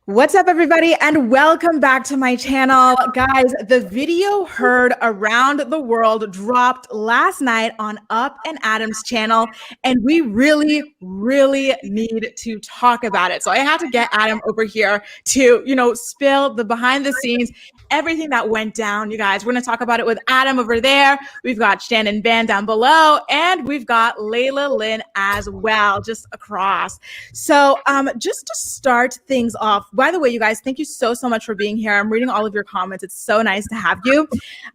What's up, everybody, and welcome back to my channel. Guys, the video heard around the world dropped last night on Up and Adam's channel, and we really need to talk about it. So I had to get Adam over here to, spill the behind the scenes, everything that went down, you guys. We're going to talk about it with Adam over there. We've got Shan and Ben down below, and we've got Lailah Lynn as well, just across. So just to start things off, by the way, you guys, thank you so much for being here. I'm reading all of your comments. It's so nice to have you.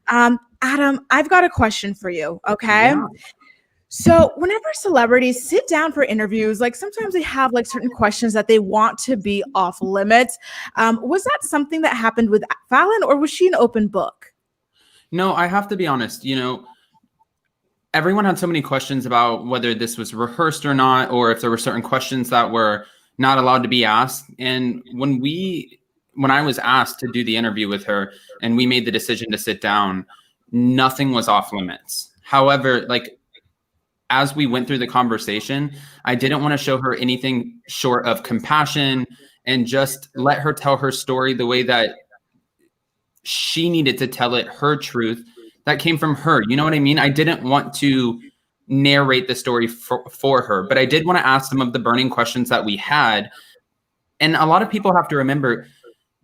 Adam, I've got a question for you, okay? Yeah. So whenever celebrities sit down for interviews, like sometimes they have like certain questions that they want to be off limits. Was that something that happened with Falynn, or was she an open book? No, I have to be honest. Everyone had so many questions about whether this was rehearsed or not, or if there were certain questions that were not allowed to be asked. And when I was asked to do the interview with her and we made the decision to sit down, nothing was off limits. However, as we went through the conversation, I didn't want to show her anything short of compassion and just let her tell her story the way that she needed to tell it, her truth that came from her. You know what I mean? I didn't want to narrate the story for her, but I did want to ask some of the burning questions that we had. And a lot of people have to remember,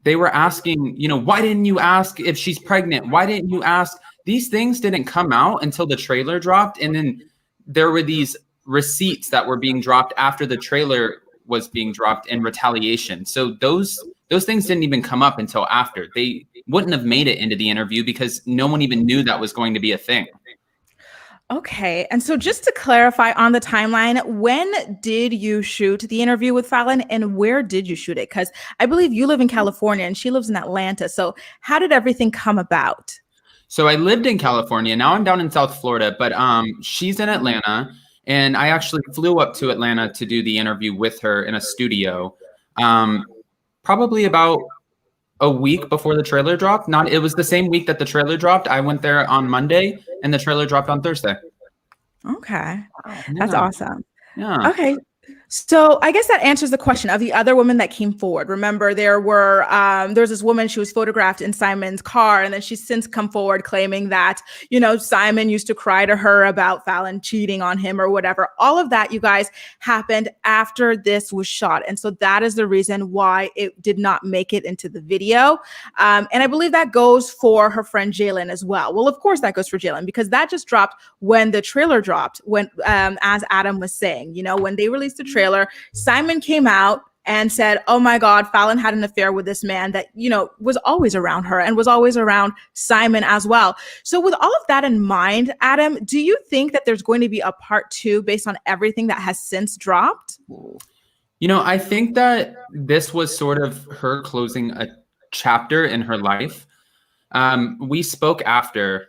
they were asking, why didn't you ask if she's pregnant? Why didn't you ask? These things didn't come out until the trailer dropped. And then there were these receipts that were being dropped after the trailer was being dropped in retaliation. So those things didn't even come up until after. They wouldn't have made it into the interview because no one even knew that was going to be a thing. Okay. And so just to clarify on the timeline, when did you shoot the interview with Falynn and where did you shoot it? Because I believe you live in California and she lives in Atlanta. So how did everything come about? So I lived in California. Now I'm down in South Florida, but she's in Atlanta. And I actually flew up to Atlanta to do the interview with her in a studio, probably about a week before the trailer dropped. It was the same week that the trailer dropped. I went there on Monday and the trailer dropped on Thursday. Okay. That's awesome. Yeah. Okay. So I guess that answers the question of the other women that came forward. Remember, there's this woman, she was photographed in Simon's car, and then she's since come forward claiming that, Simon used to cry to her about Falynn cheating on him or whatever. All of that, you guys, happened after this was shot. And so that is the reason why it did not make it into the video. And I believe that goes for her friend Jalen as well. Well, of course that goes for Jalen because that just dropped when the trailer dropped, when, as Adam was saying, when they released the trailer, Simon came out and said, oh my God, Falynn had an affair with this man that, was always around her and was always around Simon as well. So with all of that in mind, Adam, do you think that there's going to be a part 2 based on everything that has since dropped? I think that this was sort of her closing a chapter in her life. We spoke after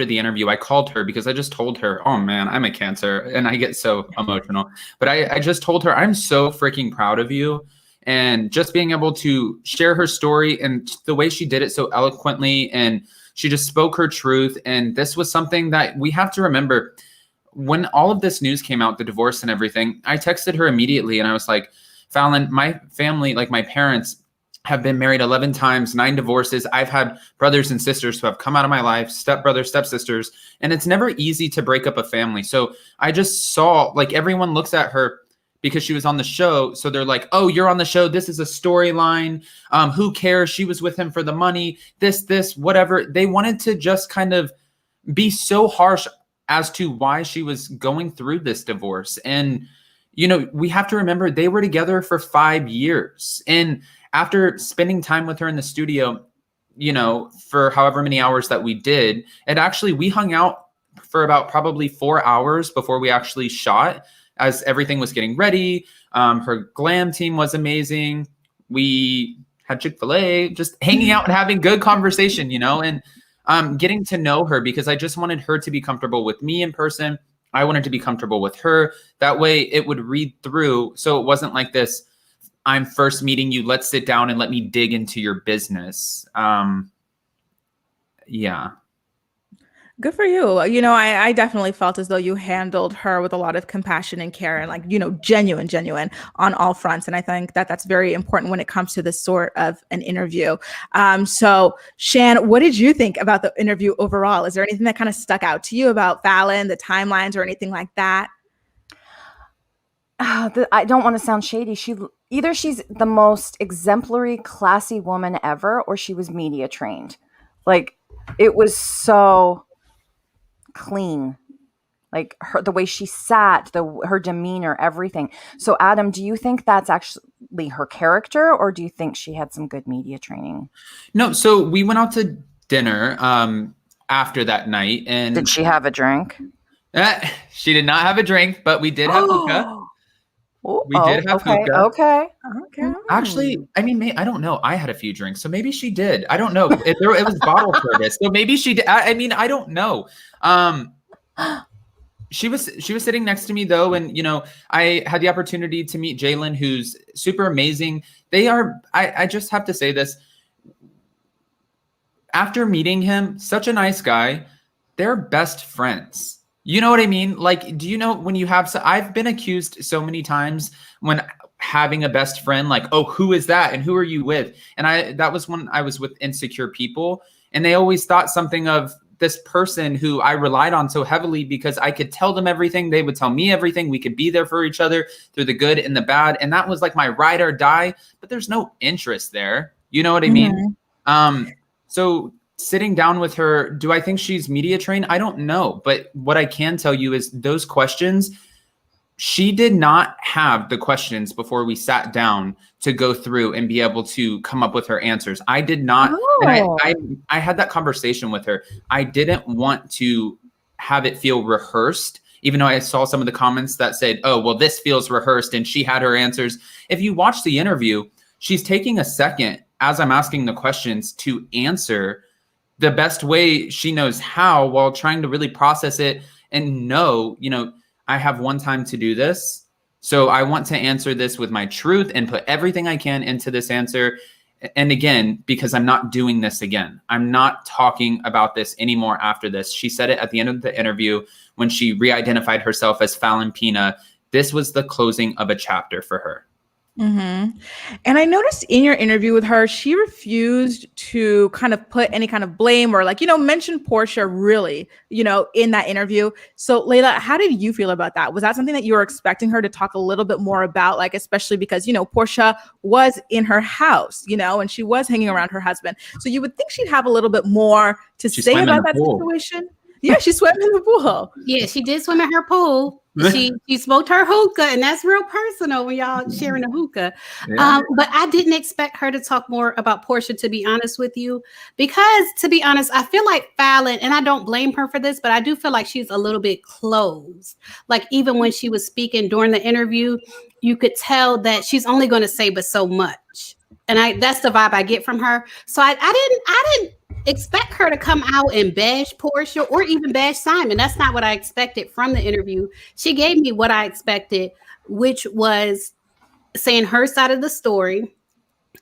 the interview. I called her because I just told her, oh man, I'm a Cancer and I get so emotional. But I just told her, I'm so freaking proud of you. And just being able to share her story and the way she did it so eloquently, and she just spoke her truth. And this was something that we have to remember. When all of this news came out, the divorce and everything, I texted her immediately and I was like, Falynn, my family, like my parents, have been married 11 times, 9 divorces. I've had brothers and sisters who have come out of my life, stepbrothers, stepsisters, and it's never easy to break up a family. So I just saw, everyone looks at her because she was on the show. So they're like, oh, you're on the show. This is a storyline. Who cares? She was with him for the money, this, whatever. They wanted to just kind of be so harsh as to why she was going through this divorce. And, we have to remember they were together for 5 years. And after spending time with her in the studio, for however many hours that we did, and actually we hung out for about probably 4 hours before we actually shot as everything was getting ready. Her glam team was amazing. We had Chick-fil-A, just hanging out and having good conversation, and getting to know her because I just wanted her to be comfortable with me in person. I wanted to be comfortable with her. That way it would read through. So it wasn't like this, I'm first meeting you, let's sit down and let me dig into your business. Yeah. Good for you. You know, I definitely felt as though you handled her with a lot of compassion and care and like, you know, genuine on all fronts. And I think that that's very important when it comes to this sort of an interview. So Shan, what did you think about the interview overall? Is there anything that kind of stuck out to you about Falynn, the timelines or anything like that? I don't want to sound shady. Either she's the most exemplary, classy woman ever, or she was media trained. Like, it was so clean. Like the way she sat, her demeanor, everything. So Adam, do you think that's actually her character, or do you think she had some good media training? No, so we went out to dinner after that night, and did she have a drink? She did not have a drink, but we did have hookah. We did have hookah. Okay. Actually, I mean, I don't know. I had a few drinks, so maybe she did. I don't know. It was bottle service, so maybe she did. I mean, I don't know. She was sitting next to me though, and you know, I had the opportunity to meet Jalen, who's super amazing. They are. I just have to say this. After meeting him, such a nice guy. They're best friends. You know what I mean? Like, do you know when you have, I've been accused so many times when having a best friend, like, oh, who is that? And who are you with? And that was when I was with insecure people. And they always thought something of this person who I relied on so heavily because I could tell them everything. They would tell me everything. We could be there for each other through the good and the bad. And that was like my ride or die, but there's no interest there. You know what I mean? So sitting down with her, do I think she's media trained? I don't know. But what I can tell you is those questions, she did not have the questions before we sat down to go through and be able to come up with her answers. I did not. Oh. And I had that conversation with her. I didn't want to have it feel rehearsed, even though I saw some of the comments that said, oh, well, this feels rehearsed and she had her answers. If you watch the interview, she's taking a second as I'm asking the questions to answer the best way she knows how, while trying to really process it and know, you know, I have one time to do this. So I want to answer this with my truth and put everything I can into this answer. And again, because I'm not doing this again, I'm not talking about this anymore after this. She said it at the end of the interview when she re-identified herself as Falynn Pina. This was the closing of a chapter for her. And I noticed in your interview with her, she refused to kind of put any kind of blame or like, you know, mention Porsha really, you know, in that interview. So Lailah, how did you feel about that? Was that something that you were expecting her to talk a little bit more about, like, especially because, you know, Porsha was in her house, you know, and she was hanging around her husband. So you would think she'd have a little bit more to say about that situation. Yeah, she swam in the pool. Yeah, she did swim in her pool. She smoked her hookah, and that's real personal when y'all sharing a hookah. Yeah. But I didn't expect her to talk more about Porsha, to be honest with you, because to be honest, I feel like Falynn, and I don't blame her for this, but I do feel like she's a little bit closed. Like even when she was speaking during the interview, you could tell that she's only going to say but so much. And that's the vibe I get from her. So I didn't expect her to come out and bash Porsha or even bash Simon. That's not what I expected from the interview. She gave me what I expected, which was saying her side of the story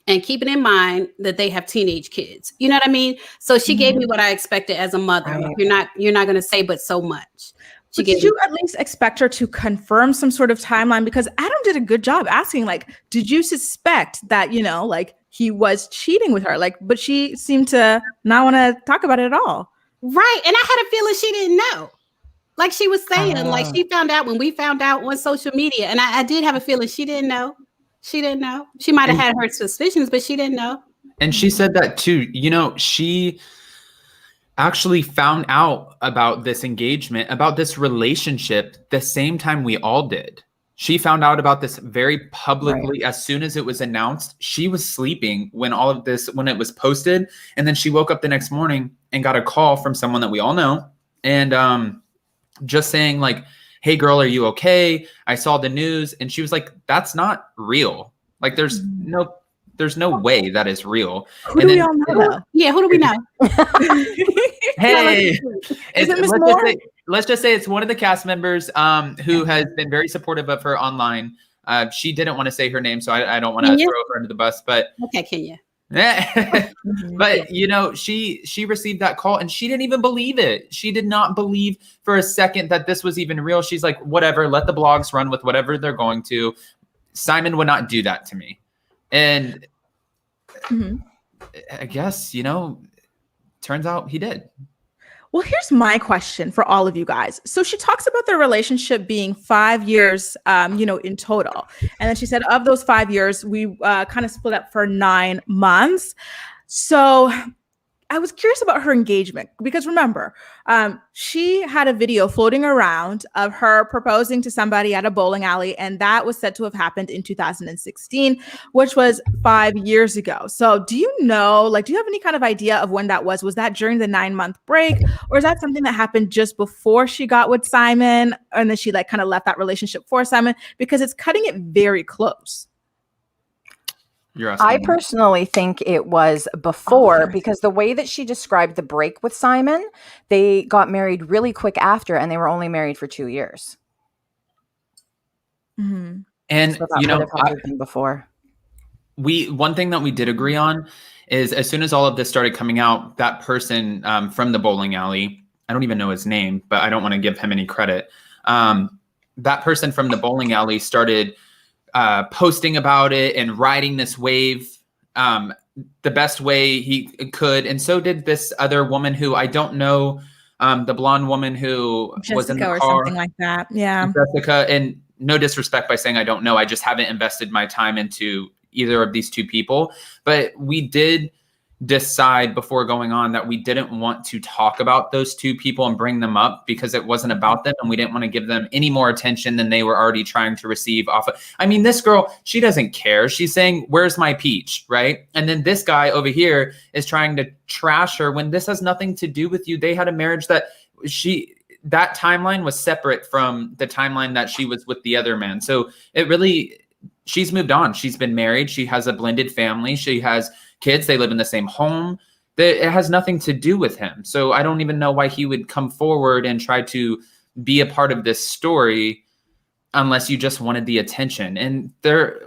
and keeping in mind that they have teenage kids. You know what I mean? So she gave me what I expected as a mother. Right. You're not going to say but so much. But did you at least expect her to confirm some sort of timeline? Because Adam did a good job asking, like, did you suspect that, you know, like he was cheating with her? Like, but she seemed to not want to talk about it at all. Right. And I had a feeling she didn't know. Like she was saying, like she found out when we found out on social media. And I did have a feeling she didn't know. She didn't know. She might have had her suspicions, but she didn't know. And she said that too. You know, she actually found out about this engagement, about this relationship, the same time we all did. She found out about this very publicly as soon as it was announced. She was sleeping when it was posted. And then she woke up the next morning and got a call from someone that we all know. And just saying like, hey girl, are you okay? I saw the news. And she was like, that's not real. Like there's no way that is real. Who do we all know? Yeah, who do we know? Hey, Is it Miss Moore? Let's just say it's one of the cast members who has been very supportive of her online. She didn't want to say her name, so I don't want to throw her under the bus. But okay, Kenya. But you know, she received that call and she didn't even believe it. She did not believe for a second that this was even real. She's like, whatever, let the blogs run with whatever they're going to. Simon would not do that to me. And I guess, you know, turns out he did. Well, here's my question for all of you guys. So she talks about their relationship being 5 years, you know, in total. And then she said of those 5 years, we kind of split up for 9 months. So I was curious about her engagement because remember, she had a video floating around of her proposing to somebody at a bowling alley, and that was said to have happened in 2016, which was 5 years ago. So do you know, like, do you have any kind of idea of when that was? Was that during the 9-month break, or is that something that happened just before she got with Simon, and then she like kind of left that relationship for Simon? Because it's cutting it very close. I personally think it was before because the way that she described the break with Simon, they got married really quick after and they were only married for 2 years. And so you know, before one thing that we did agree on is as soon as all of this started coming out, that person from the bowling alley, I don't even know his name, but I don't want to give him any credit. That person from the bowling alley started posting about it and riding this wave the best way he could. And so did this other woman who I don't know, the blonde woman who Jessica was in the car. Or something like that. Yeah. Jessica, and no disrespect by saying I don't know. I just haven't invested my time into either of these two people. But we did decide before going on that we didn't want to talk about those two people and bring them up because it wasn't about them and we didn't want to give them any more attention than they were already trying to receive off of. I mean, this girl, she doesn't care. She's saying, where's my peach, right? And then this guy over here is trying to trash her when this has nothing to do with you. They had a marriage that that timeline was separate from the timeline that she was with the other man. So it really, she's moved on. She's been married. She has a blended family. She has kids. They live in the same home. It has nothing to do with him. So I don't even know why he would come forward and try to be a part of this story unless you just wanted the attention. And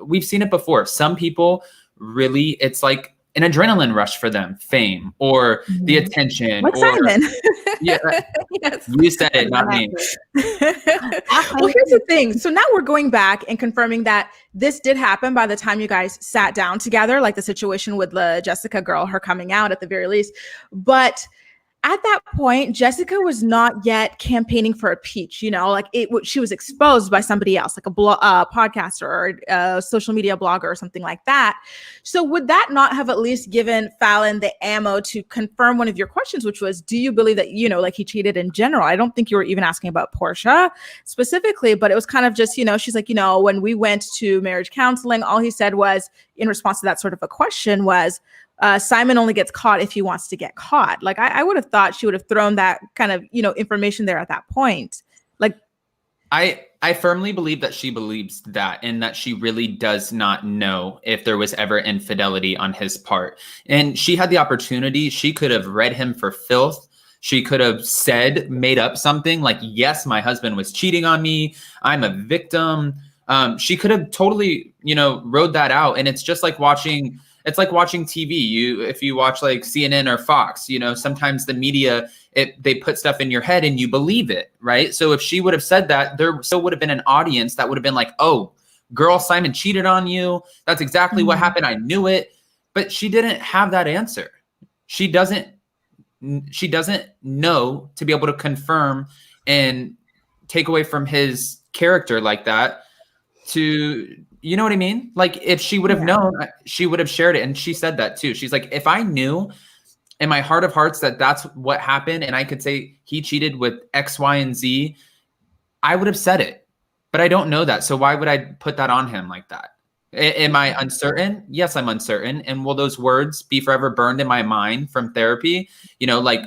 we've seen it before. Some people really, it's like an adrenaline rush for them, fame or the attention. Like Simon. Yeah, yes. You said it, not me. Well, here's the thing. So now we're going back and confirming that this did happen by the time you guys sat down together, like the situation with the Jessica girl, her coming out at the very least. But at that point, Jessica was not yet campaigning for a peach, you know, like she was exposed by somebody else, like a podcaster or a social media blogger or something like that. So would that not have at least given Falynn the ammo to confirm one of your questions, which was, do you believe that, you know, like he cheated in general? I don't think you were even asking about Porsha specifically, but it was kind of just, you know, she's like, you know, when we went to marriage counseling, all he said was, in response to that sort of a question was, Simon only gets caught if he wants to get caught. Like I would have thought she would have thrown that kind of, you know, information there at that point. Like I firmly believe that she believes that and that she really does not know if there was ever infidelity on his part. And she had the opportunity. She could have read him for filth. She could have made up something like, yes, my husband was cheating on me. I'm a victim. She could have totally, you know, rode that out. And it's just like watching TV. If you watch like CNN or Fox, you know, sometimes the media, they put stuff in your head and you believe it, right? So if she would have said that, there still would have been an audience that would have been like, oh, girl, Simon cheated on you. That's exactly what happened. I knew it. But she didn't have that answer. She doesn't know to be able to confirm and take away from his character like that to, you know what I mean? Like if she would have known, she would have shared it. And she said that too. She's like, if I knew in my heart of hearts that that's what happened and I could say he cheated with X, Y, and Z, I would have said it. But I don't know that. So why would I put that on him like that? Am I uncertain? Yes, I'm uncertain. And will those words be forever burned in my mind from therapy? You know, like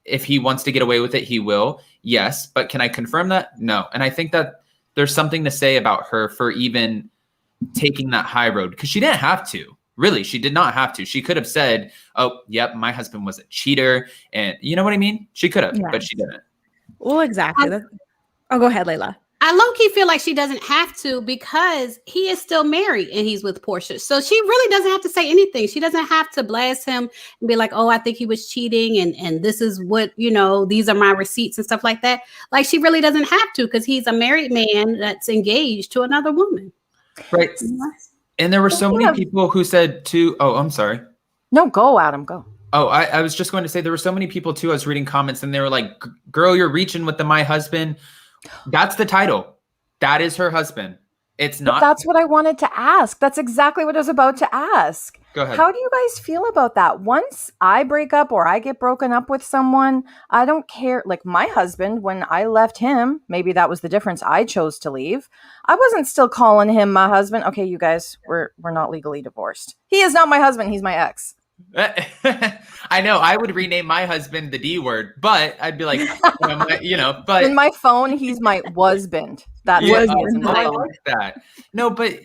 if he wants to get away with it, he will. Yes. But can I confirm that? No. And I think that there's something to say about her for even taking that high road because she didn't have to. Really, she did not have to. She could have said, oh, yep, my husband was a cheater. And you know what I mean? She could have, but she didn't. Well, exactly. Go ahead, Lailah. I low-key feel like she doesn't have to because he is still married and he's with Porsha. So she really doesn't have to say anything. She doesn't have to blast him and be like, oh, I think he was cheating and this is what, these are my receipts and stuff like that. Like she really doesn't have to because he's a married man that's engaged to another woman. Right. And there were so many people who said too, oh, I'm sorry. No, go, Adam, go. Oh, I was just going to say there were so many people too. I was reading comments and they were like, girl, you're reaching with the My Husband. That's the title. That is her husband. It's not. But that's what I wanted to ask. That's exactly what I was about to ask. Go ahead. How do you guys feel about that? Once I break up or I get broken up with someone, I don't care. Like my husband, when I left him, maybe that was the difference. I chose to leave. I wasn't still calling him my husband. Okay, you guys, we're not legally divorced. He is not my husband. He's my ex. I know I would rename my husband the D word, but I'd be like, but in my phone, he's my husband. That I like that. No, but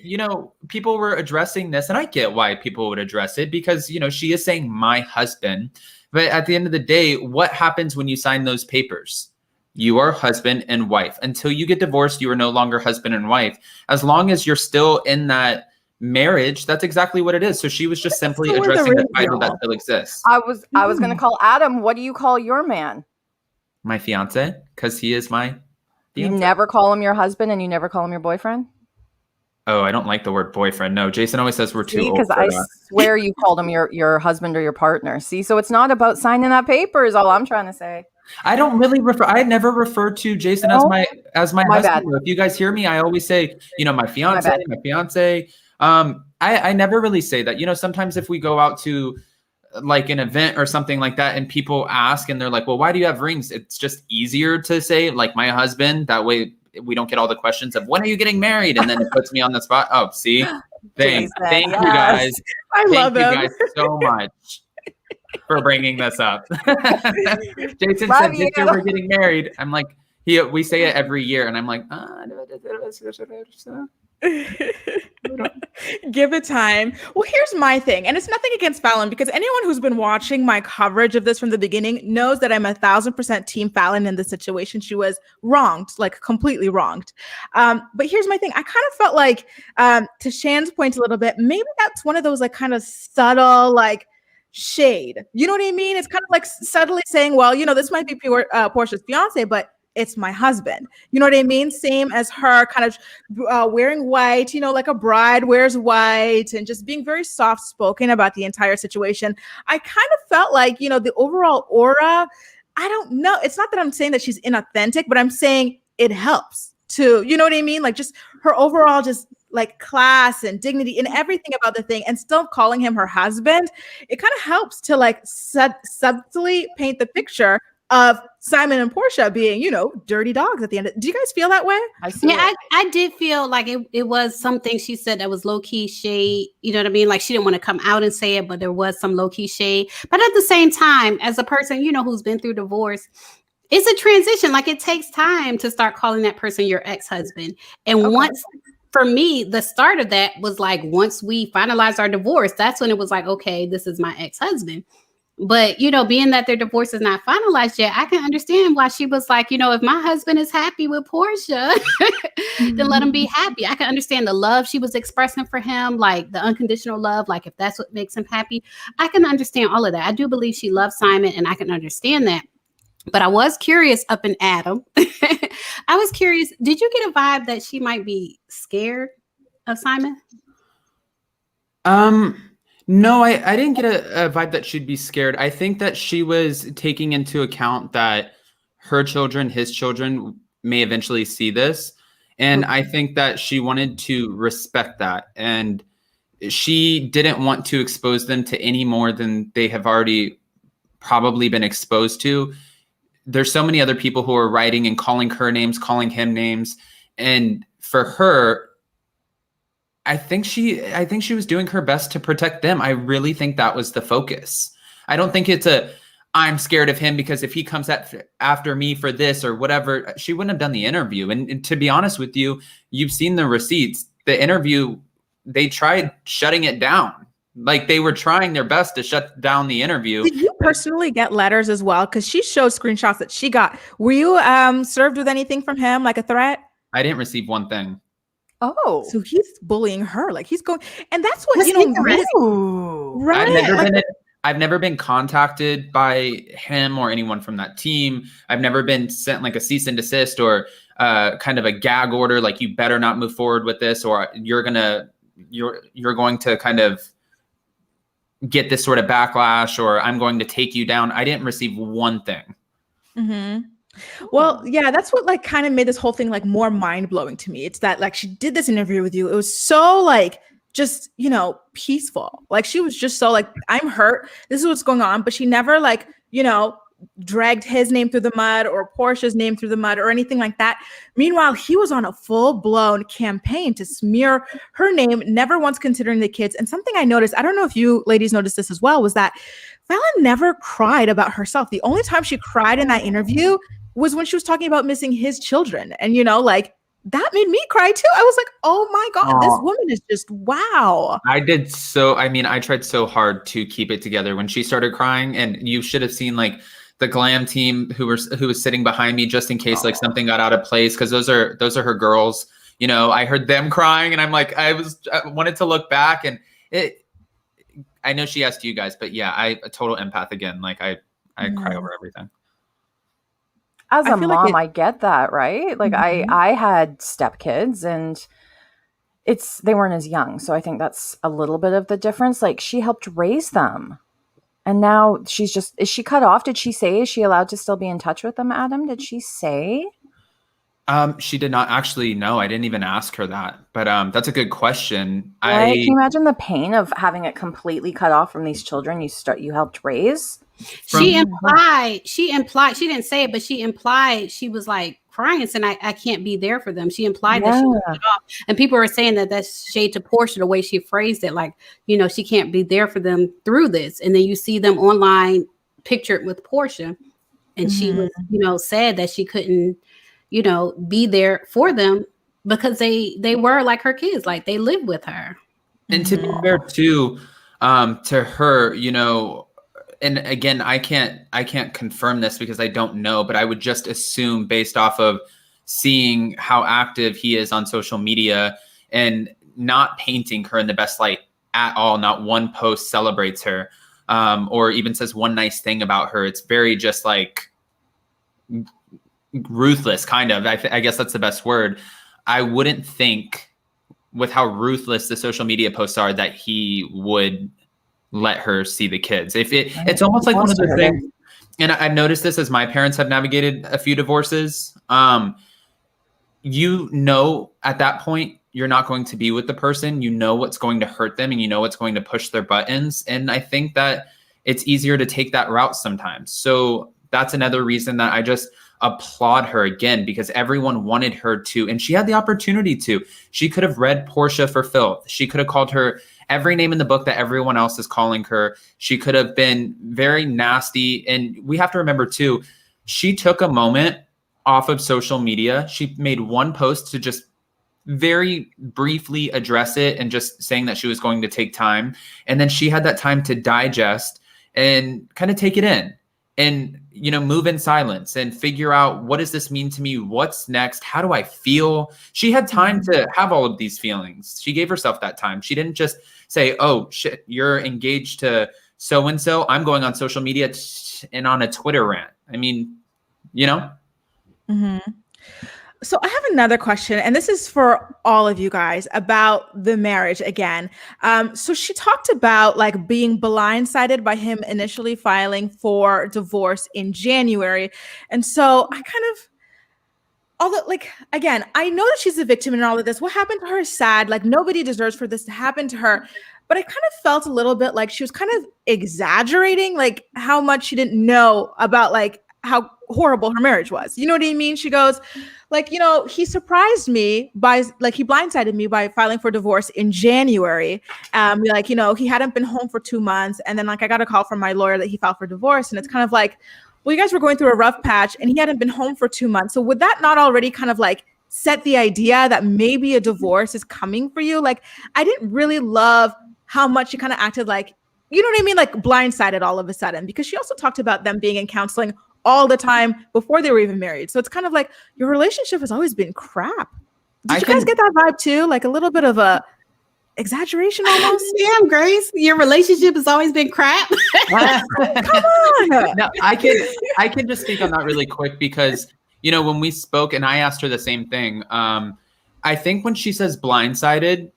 people were addressing this, and I get why people would address it because she is saying my husband, but at the end of the day, what happens when you sign those papers? You are husband and wife. Until you get divorced, you are no longer husband and wife. As long as you're still in that marriage, that's exactly what it is. So she was just simply addressing the title that still exists. I was going to call Adam. What do you call your man? My fiance, because he is my fiance. You never call him your husband and you never call him your boyfriend? Oh, I don't like the word boyfriend. No, Jason always says we're too old. Because I swear you called him your husband or your partner. See, so it's not about signing that paper is all I'm trying to say. I don't really I never refer to Jason as my husband. Bad. If you guys hear me, I always say, my fiance, my fiance. I never really say that. Sometimes if we go out to like an event or something like that and people ask and they're like, well, why do you have rings? It's just easier to say like my husband. That way we don't get all the questions of when are you getting married? And then it puts me on the spot. Oh, see, thank you guys. Thank you guys so much for bringing this up. Jason said this year we're getting married. I'm like, we say it every year. And I'm like, give it time. Well, here's my thing, and it's nothing against Falynn because anyone who's been watching my coverage of this from the beginning knows that I'm 1,000% team Falynn in this situation. She was wronged, like completely wronged. But here's my thing. I kind of felt like, to Shan's point a little bit, maybe that's one of those like kind of subtle like shade. You know what I mean? It's kind of like subtly saying, well, this might be Porsha's fiance, but it's my husband. You know what I mean? Same as her kind of wearing white, like a bride wears white and just being very soft spoken about the entire situation. I kind of felt like, the overall aura, I don't know. It's not that I'm saying that she's inauthentic, but I'm saying it helps to, you know what I mean? Like just her overall, just like class and dignity and everything about the thing and still calling him her husband. It kind of helps to like subtly paint the picture of Simon and Porsha being, dirty dogs at the end. Do you guys feel that way? I did feel like it was something she said that was low-key shade. You know what I mean? Like she didn't want to come out and say it, but there was some low-key shade. But at the same time, as a person, who's been through divorce, it's a transition. Like it takes time to start calling that person your ex-husband. And once, for me, the start of that was like, once we finalized our divorce, that's when it was like, okay, this is my ex-husband. But, being that their divorce is not finalized yet, I can understand why she was like, if my husband is happy with Porsha, then let him be happy. I can understand the love she was expressing for him, like the unconditional love, like if that's what makes him happy. I can understand all of that. I do believe she loves Simon and I can understand that. But I was curious up in Adam. I was curious, did you get a vibe that she might be scared of Simon? No, I didn't get a vibe that she'd be scared. I think that she was taking into account that her children, his children, may eventually see this. And I think that she wanted to respect that. And she didn't want to expose them to any more than they have already probably been exposed to. There's so many other people who are writing and calling her names, calling him names. And for her, I think she was doing her best to protect them. I really think that was the focus. I don't think it's I'm scared of him because if he comes after me for this or whatever, she wouldn't have done the interview. And to be honest with you, you've seen the receipts. The interview, they tried shutting it down. Like they were trying their best to shut down the interview. Did you personally get letters as well? Because she showed screenshots that she got. Were you served with anything from him, like a threat? I didn't receive one thing. Oh, So he's bullying her. Like he's going, and that's what, you know, really, right? I've never been contacted by him or anyone from that team. I've never been sent like a cease and desist or kind of a gag order, like you better not move forward with this, or you're going to kind of get this sort of backlash, or I'm going to take you down. I didn't receive one thing. Mm-hmm. Well, yeah, that's what like kind of made this whole thing like more mind blowing to me. It's that like she did this interview with you. It was so like just, you know, peaceful. Like she was just so like, I'm hurt. This is what's going on. But she never like, you know, dragged his name through the mud or Porsha's name through the mud or anything like that. Meanwhile, he was on a full blown campaign to smear her name, never once considering the kids. And something I noticed, I don't know if you ladies noticed this as well, was that Falynn never cried about herself. The only time she cried in that interview was when she was talking about missing his children. And, you know, like that made me cry too. I was like, oh my God, this woman is just, wow. I tried so hard to keep it together when she started crying, and you should have seen like the glam team who was sitting behind me just in case like something got out of place. Cause those are her girls. You know, I heard them crying and I'm like, I wanted to look back, and I know she asked you guys, but yeah, a total empath again. Like I cry over everything. As a mom, I get that, right? Like I had stepkids and they weren't as young. So I think that's a little bit of the difference. Like she helped raise them. And now is she cut off? Did she say, is she allowed to still be in touch with them, Adam? Did she say? She did not actually. No, I didn't even ask her that, but that's a good question. Right? Can you imagine the pain of having it completely cut off from these children you helped raise? She implied, she didn't say it, but she implied she was like crying saying, I can't be there for them. She implied that she was cut off. And people were saying that that's shade to Porsha, the way she phrased it. Like, you know, she can't be there for them through this. And then you see them online pictured with Porsha. And she was, you know, said that she couldn't, you know, be there for them because they were like her kids, like they lived with her. And to be fair too, to her, you know, and again, I can't confirm this because I don't know, but I would just assume based off of seeing how active he is on social media and not painting her in the best light at all. Not one post celebrates her, or even says one nice thing about her. It's very just like ruthless, kind of. I guess that's the best word. I wouldn't think, with how ruthless the social media posts are, that he would let her see the kids. It's almost like one of the things, and I've noticed this as my parents have navigated a few divorces. You know, at that point, you're not going to be with the person. You know what's going to hurt them, and you know what's going to push their buttons. And I think that it's easier to take that route sometimes. So that's another reason that I just applaud her again, because everyone wanted her to, and she had the opportunity to. She could have read Porsha for filth. She could have called her every name in the book that everyone else is calling her. She could have been very nasty. And we have to remember too, she took a moment off of social media. She made one post to just very briefly address it and just saying that she was going to take time. And then she had that time to digest and kind of take it in and, you know, move in silence and figure out, what does this mean to me? What's next? How do I feel? She had time to have all of these feelings. She gave herself that time. She didn't just say, oh shit, you're engaged to so-and-so, I'm going on social media and on a Twitter rant. I mean, you know? So I have another question, and this is for all of you guys about the marriage again. So she talked about like being blindsided by him initially filing for divorce in January. And so I kind of, although like, again, I know that she's a victim in all of this. What happened to her is sad. Like nobody deserves for this to happen to her. But I kind of felt a little bit like she was kind of exaggerating, like how much she didn't know about like how horrible her marriage was. You know what I mean? She goes like, you know, he surprised me by like, he blindsided me by filing for divorce in January. Like, you know, he hadn't been home for 2 months. And then like, I got a call from my lawyer that he filed for divorce. And it's kind of like, well, you guys were going through a rough patch and he hadn't been home for 2 months. So would that not already kind of like set the idea that maybe a divorce is coming for you? Like, I didn't really love how much she kind of acted like, you know what I mean? Like blindsided all of a sudden, because she also talked about them being in counseling all the time before they were even married. So it's kind of like your relationship has always been crap. Did you guys get that vibe too? Like a little bit of a exaggeration almost? Damn, Grace, your relationship has always been crap. Come on. No, I can just speak on that really quick because, when we spoke and I asked her the same thing, I think when she says blindsided,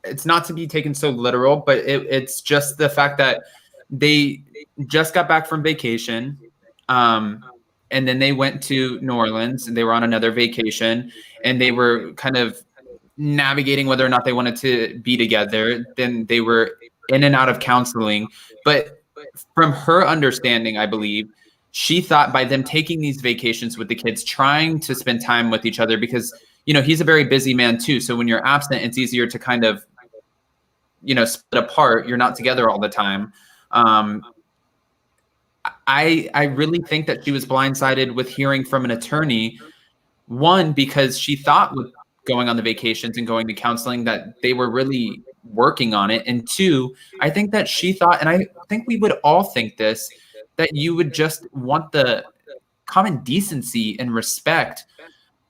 it's not to be taken so literal, but it's just the fact that they just got back from vacation. And then they went to New Orleans and they were on another vacation and they were kind of navigating whether or not they wanted to be together. Then they were in and out of counseling. But from her understanding, I believe, she thought by them taking these vacations with the kids, trying to spend time with each other, because, he's a very busy man too. So when you're absent, it's easier to kind of, split apart. You're not together all the time. I really think that she was blindsided with hearing from an attorney, one, because she thought with going on the vacations and going to counseling that they were really working on it. And two, I think that she thought, and I think we would all think this, that you would just want the common decency and respect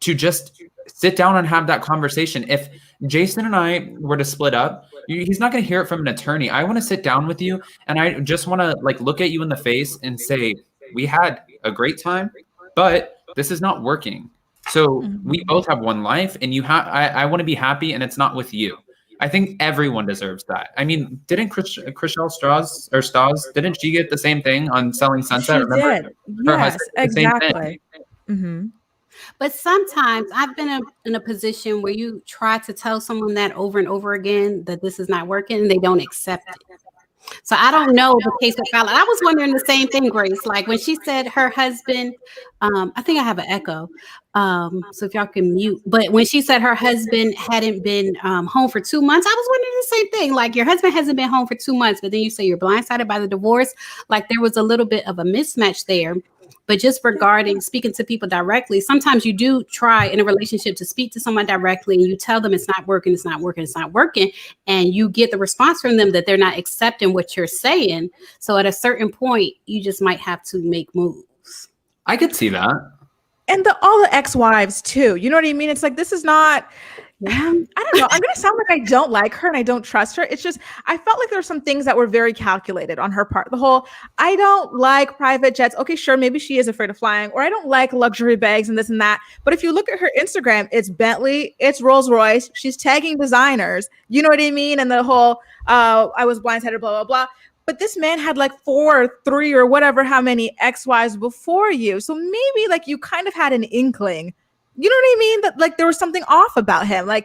to just sit down and have that conversation. If Jason and I were to split up, he's not going to hear it from an attorney. I want to sit down with you and I just want to look at you in the face and say, we had a great time, but this is not working. So we both have one life and I want to be happy and it's not with you. I think everyone deserves that. I mean, didn't Chrishell Staz, didn't she get the same thing on Selling Sunset? She did. Yes, exactly. But sometimes I've been in a position where you try to tell someone that over and over again that this is not working and they don't accept it. So I don't know the case of Falynn. I was wondering the same thing, Grace. Like when she said her husband, I think I have an echo. So if y'all can mute. But when she said her husband hadn't been home for 2 months, I was wondering the same thing. Like your husband hasn't been home for 2 months, but then you say you're blindsided by the divorce. Like there was a little bit of a mismatch there. But just regarding speaking to people directly, sometimes you do try in a relationship to speak to someone directly and you tell them it's not working, it's not working, it's not working. And you get the response from them that they're not accepting what you're saying. So at a certain point, you just might have to make moves. I could see that. And all the ex-wives too. You know what I mean? It's like, this is not, I don't know. I'm going to sound like I don't like her and I don't trust her. It's just, I felt like there were some things that were very calculated on her part. The whole, I don't like private jets. Okay, sure. Maybe she is afraid of flying, or I don't like luxury bags and this and that. But if you look at her Instagram, it's Bentley, it's Rolls Royce. She's tagging designers. You know what I mean? And the whole, I was blindsided, blah, blah, blah. But this man had 4 or 3 or whatever, how many ex-wives before you. So maybe you kind of had an inkling. You know what I mean? That there was something off about him. I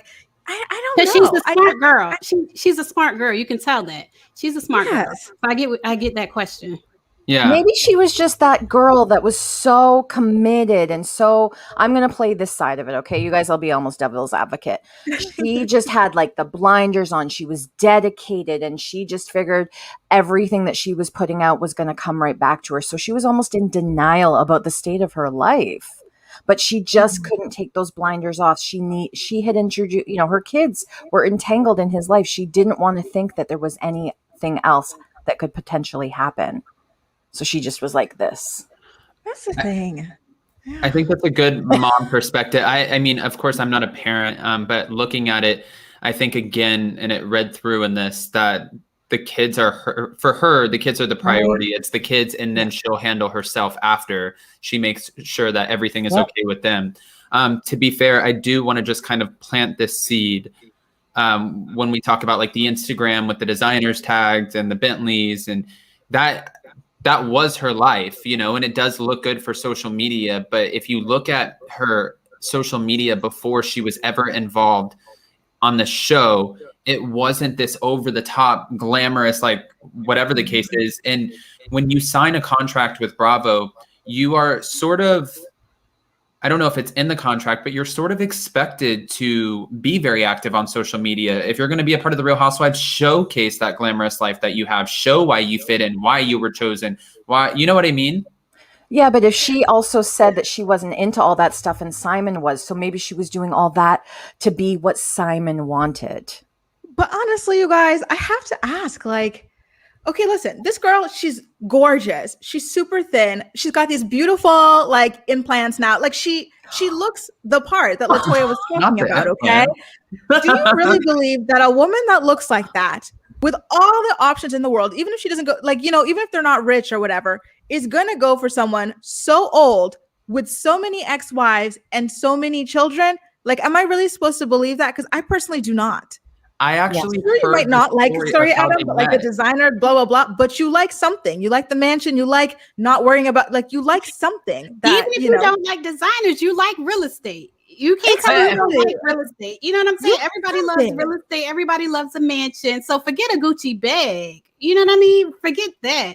don't know. She's a smart girl. She's a smart girl. You can tell that she's a smart girl. So I get that question. Yeah. Maybe she was just that girl that was so committed and so, I'm going to play this side of it. Okay. You guys, I'll be almost devil's advocate. She just had the blinders on. She was dedicated and she just figured everything that she was putting out was going to come right back to her. So she was almost in denial about the state of her life. But she just couldn't take those blinders off. She had introduced, her kids were entangled in his life. She didn't want to think that there was anything else that could potentially happen. So she just was like this. That's the thing. Yeah. I think that's a good mom perspective. I mean, of course, I'm not a parent, but looking at it, I think again, and it read through in this, that the kids are for her, the kids are the priority. It's the kids, and then she'll handle herself after she makes sure that everything is okay with them. To be fair, I do want to just kind of plant this seed when we talk about the Instagram with the designers tagged and the Bentleys, and that was her life, and it does look good for social media. But if you look at her social media before she was ever involved on the show, it wasn't this over the top glamorous, whatever the case is. And when you sign a contract with Bravo, you are sort of, I don't know if it's in the contract, but you're sort of expected to be very active on social media. If you're going to be a part of the Real Housewives, showcase that glamorous life that you have, show why you fit in, why you were chosen, why, you know what I mean? Yeah, but if she also said that she wasn't into all that stuff and Simon was, so maybe she was doing all that to be what Simon wanted. But honestly, you guys, I have to ask, okay, listen, this girl, she's gorgeous. She's super thin. She's got these beautiful like implants now. Like she looks the part that Latoya was talking about, okay? Do you really believe that a woman that looks like that, with all the options in the world, even if she doesn't go, like, you know, even if they're not rich or whatever, is going to go for someone so old with so many ex-wives and so many children? Like, am I really supposed to believe that? Because I personally do not. I actually you might not like the story, Adam, but like the designer, blah, blah, blah. But you like something. You like the mansion. You like not worrying about, like, you like something. That, even if you don't like designers, you like real estate. You can't tell me you don't like real estate. You know what I'm saying? Everybody loves real estate. Everybody loves a mansion. So forget a Gucci bag. You know what I mean? Forget that.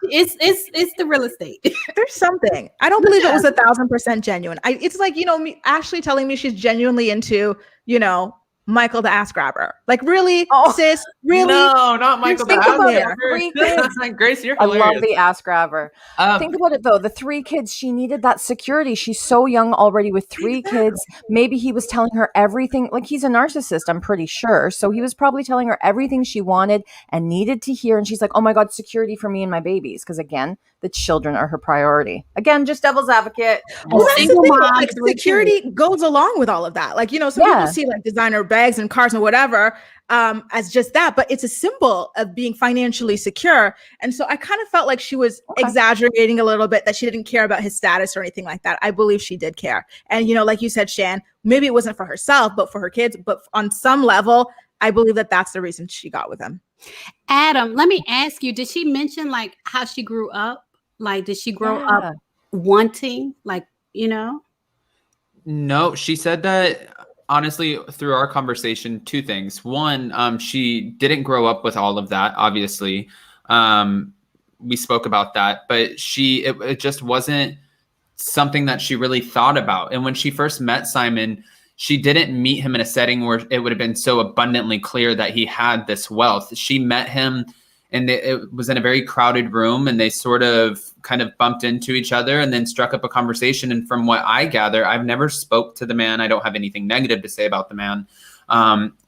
It's the real estate. There's something. I don't believe it was 1,000% genuine. It's like, you know, me Ashley telling me she's genuinely into, you know, Michael the ass grabber. Like, really, sis? Really? No, not Michael the ass grabber. Grace, you're hilarious. I love the ass grabber. Think about it though. The 3 kids, she needed that security. She's so young already with 3 kids. Maybe he was telling her everything. Like, he's a narcissist, I'm pretty sure. So he was probably telling her everything she wanted and needed to hear. And she's like, oh my God, security for me and my babies. Because again, the children are her priority. Again, just devil's advocate. Well, that's the thing, like, security goes along with all of that. Like, you know, some people see like designer bags and cars and whatever as just that, but it's a symbol of being financially secure. And so I kind of felt like she was exaggerating a little bit, that she didn't care about his status or anything like that. I believe she did care. And, you know, like you said, Shan, maybe it wasn't for herself, but for her kids. But on some level, I believe that that's the reason she got with him. Adam, let me ask you, did she mention like how she grew up? Like, did she grow up wanting, like, you know? No, she said that, honestly, through our conversation, 2 things. One, she didn't grow up with all of that, obviously. We spoke about that, but it just wasn't something that she really thought about. And when she first met Simon, she didn't meet him in a setting where it would have been so abundantly clear that he had this wealth. She met him and it was in a very crowded room, and they sort of kind of bumped into each other and then struck up a conversation. And from what I gather, I've never spoke to the man. I don't have anything negative to say about the man.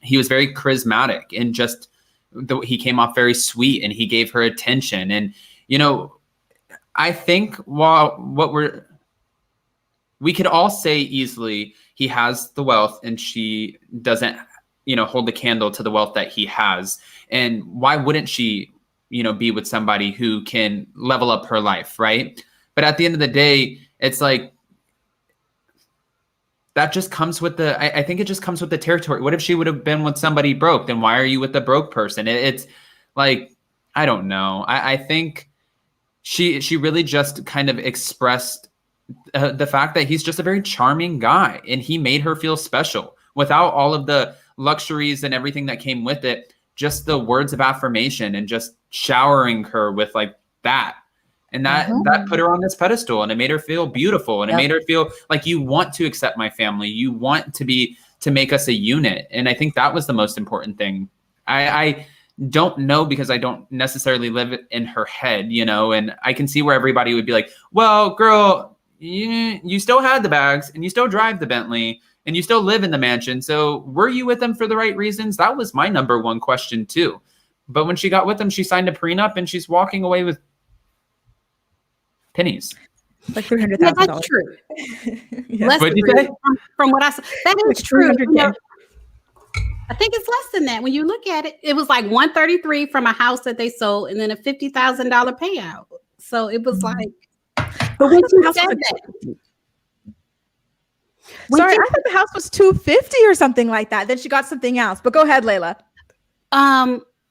He was very charismatic, and just he came off very sweet, and he gave her attention. And, you know, I think we could all say easily he has the wealth and she doesn't, you know, hold the candle to the wealth that he has. And why wouldn't she, you know, be with somebody who can level up her life, right? But at the end of the day, it's like, that just comes with I think it just comes with the territory. What if she would have been with somebody broke? Then why are you with the broke person? It's like, I don't know. I think she really just kind of expressed the fact that he's just a very charming guy, and he made her feel special without all of the luxuries and everything that came with it. Just the words of affirmation and just showering her with like that. And that put her on this pedestal, and it made her feel beautiful, and it made her feel like, you want to accept my family. You want to make us a unit. And I think that was the most important thing. I don't know, because I don't necessarily live in her head, you know, and I can see where everybody would be like, well, girl, you still had the bags, and you still drive the Bentley, and you still live in the mansion. So were you with them for the right reasons? That was my number one question too. But when she got with him, she signed a prenup, and she's walking away with pennies. Like $300,000. Yeah, that's true. Less what did you say? From what I saw, that is true. You know, I think it's less than that. When you look at it, it was like $133 from a house that they sold, and then a $50,000 payout. So it was like, but when you said that. Sorry, I thought the house was $250 or something like that. Then she got something else. But go ahead, Lailah.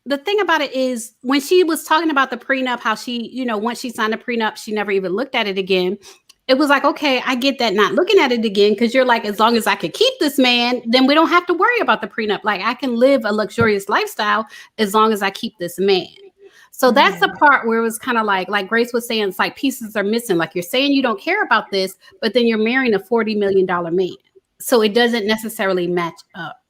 The thing about it is, when she was talking about the prenup, how she, you know, once she signed a prenup, she never even looked at it again. It was like, okay, I get that, not looking at it again, because you're like, as long as I could keep this man, then we don't have to worry about the prenup. Like, I can live a luxurious lifestyle as long as I keep this man. So that's the part where it was kind of like Grace was saying, it's like pieces are missing. Like, you're saying you don't care about this, but then you're marrying a $40 million man. So it doesn't necessarily match up.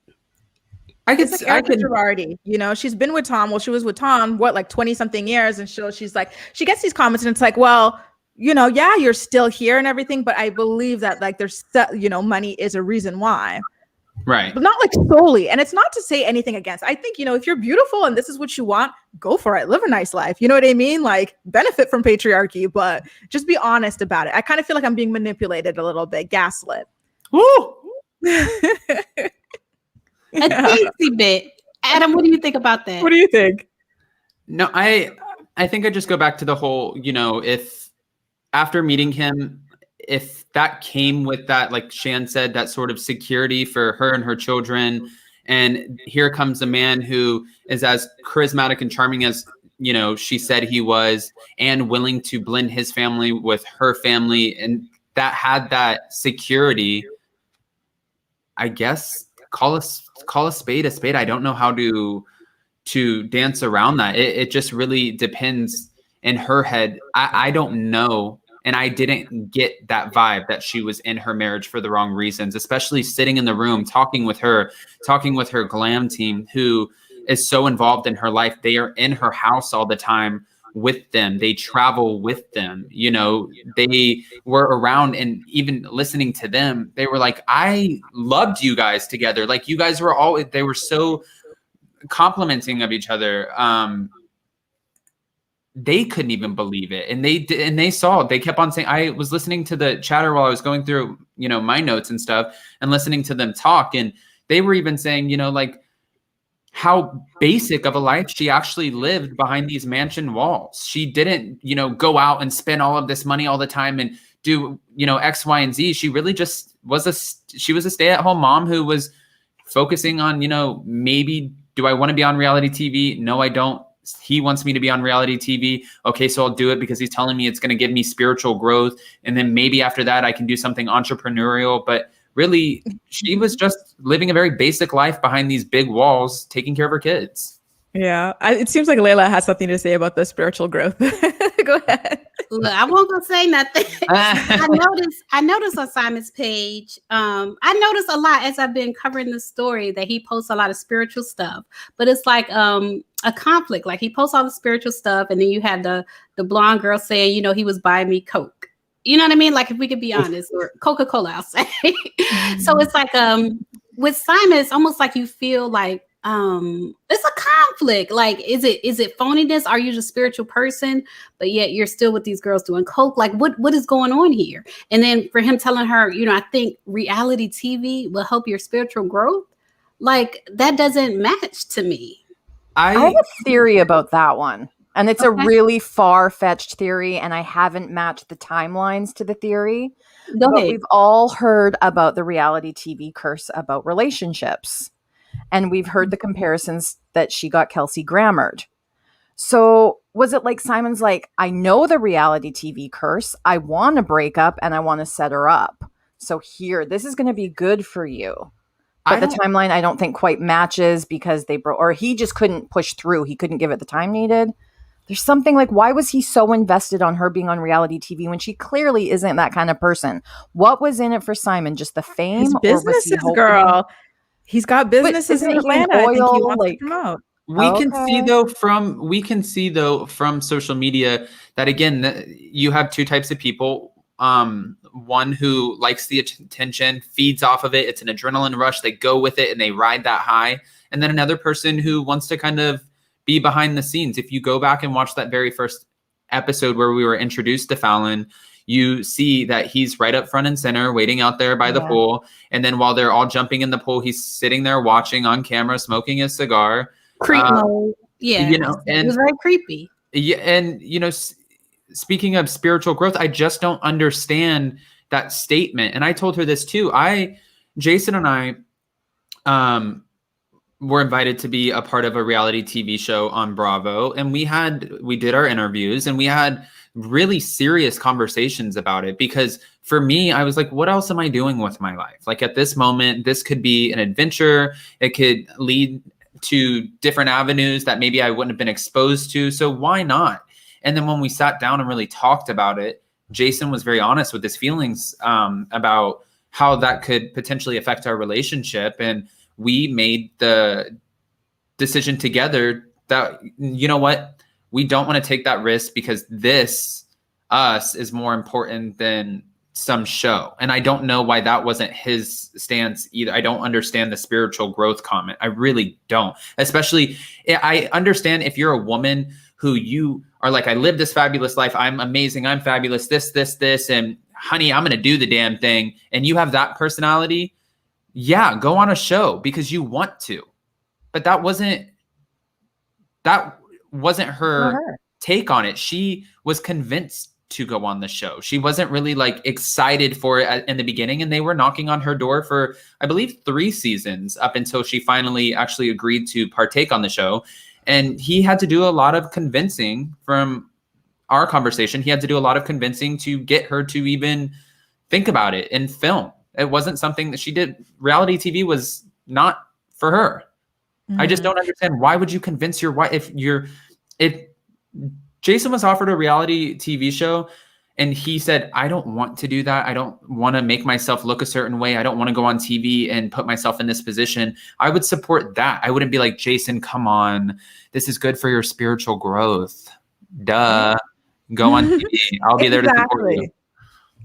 It's like Erica Girardi, you know, she's been with Tom. Well, she was with Tom, like 20 something years. And she's like, she gets these comments, and it's like, well, you know, yeah, you're still here and everything. But I believe that, like, there's, you know, money is a reason why. Right. But not like solely. And it's not to say anything against. I think, if you're beautiful and this is what you want, go for it. Live a nice life. You know what I mean? Like, benefit from patriarchy, but just be honest about it. I kind of feel like I'm being manipulated a little bit, gaslit. Woo! A teensy bit. Adam, what do you think about that? What do you think? No, I think I just go back to the whole, if after meeting him, if that came with that, like Shan said, that sort of security for her and her children, and here comes a man who is as charismatic and charming as, she said he was, and willing to blend his family with her family, and that had that security, I guess, call a spade a spade. I don't know how to dance around that. It just really depends in her head. I don't know. And I didn't get that vibe that she was in her marriage for the wrong reasons, especially sitting in the room, talking with her glam team, who is so involved in her life. They are in her house all the time with them. They travel with them. They were around, and even listening to them, they were like, I loved you guys together. Like, you guys were always, they were so complimenting of each other. They couldn't even believe it. And they saw it. They kept on saying, I was listening to the chatter while I was going through, my notes and stuff, and listening to them talk. And they were even saying, like, how basic of a life she actually lived behind these mansion walls. She didn't, go out and spend all of this money all the time and do, X, Y, and Z. She really just was a stay-at-home mom who was focusing on, maybe, do I want to be on reality TV? No, I don't. He wants me to be on reality TV. Okay, so I'll do it because he's telling me it's going to give me spiritual growth. And then maybe after that, I can do something entrepreneurial. But really, she was just living a very basic life behind these big walls, taking care of her kids. Yeah. It seems like Lailah has something to say about the spiritual growth. Go ahead. Look, I won't go say nothing. I noticed on Simon's page, I noticed a lot as I've been covering this story that he posts a lot of spiritual stuff, but it's like a conflict. Like, he posts all the spiritual stuff, and then you have the blonde girl saying, he was buying me Coke. You know what I mean? Like, if we could be honest, or Coca-Cola, I'll say. So it's like with Simon, it's almost like you feel like it's a conflict. Like, is it phoniness? Are you just a spiritual person, but yet you're still with these girls doing coke? Like, what is going on here? And then for him telling her, I think reality TV will help your spiritual growth. Like, that doesn't match to me. I have a theory about that one. And it's a really far-fetched theory, and I haven't matched the timelines to the theory. Go ahead. We've all heard about the reality TV curse about relationships. And we've heard the comparisons that she got Kelsey Grammered. So was it like Simon's like, I know the reality TV curse. I want to break up and I want to set her up. So here, this is going to be good for you. But the timeline, I don't think quite matches because they broke, or he just couldn't push through. He couldn't give it the time needed. There's something like, why was he so invested on her being on reality TV when she clearly isn't that kind of person? What was in it for Simon? Just the fame? His businesses, girl. He's got businesses in Atlanta. I think he wants to promote. We can see though from social media that, again, you have two types of people. One who likes the attention, feeds off of it. It's an adrenaline rush. They go with it and they ride that high. And then another person who wants to kind of be behind the scenes. If you go back and watch that very first episode where we were introduced to Falynn, you see that he's right up front and center, waiting out there by the pool. And then while they're all jumping in the pool, he's sitting there watching on camera, smoking his cigar. Creep mode. Yeah. And it was very creepy. Yeah. And, speaking of spiritual growth, I just don't understand that statement. And I told her this too. Jason and I were invited to be a part of a reality TV show on Bravo. And we did our interviews and we had really serious conversations about it, because for me, I was like, what else am I doing with my life? Like, at this moment, this could be an adventure. It could lead to different avenues that maybe I wouldn't have been exposed to. So why not? And then when we sat down and really talked about it, Jason was very honest with his feelings about how that could potentially affect our relationship. And we made the decision together that, you know what, we don't want to take that risk, because us is more important than some show. And I don't know why that wasn't his stance either. I don't understand the spiritual growth comment. I really don't. Especially, I understand if you're a woman who you are like, I live this fabulous life. I'm amazing. I'm fabulous. This. And honey, I'm going to do the damn thing. And you have that personality. Yeah, go on a show because you want to. But that wasn't her take on it. She was convinced to go on the show. She wasn't really like excited for it in the beginning, and they were knocking on her door for, I believe, 3 seasons up until she finally actually agreed to partake on the show. And he had to do a lot of convincing. From our conversation, he had to do a lot of convincing to get her to even think about it in film. It wasn't something that she did. Reality TV was not for her. Mm-hmm. I just don't understand. Why would you convince your wife if Jason was offered a reality TV show and he said, I don't want to do that. I don't want to make myself look a certain way. I don't want to go on TV and put myself in this position. I would support that. I wouldn't be like, Jason, come on. This is good for your spiritual growth. Duh. Go on TV. I'll be there to support you.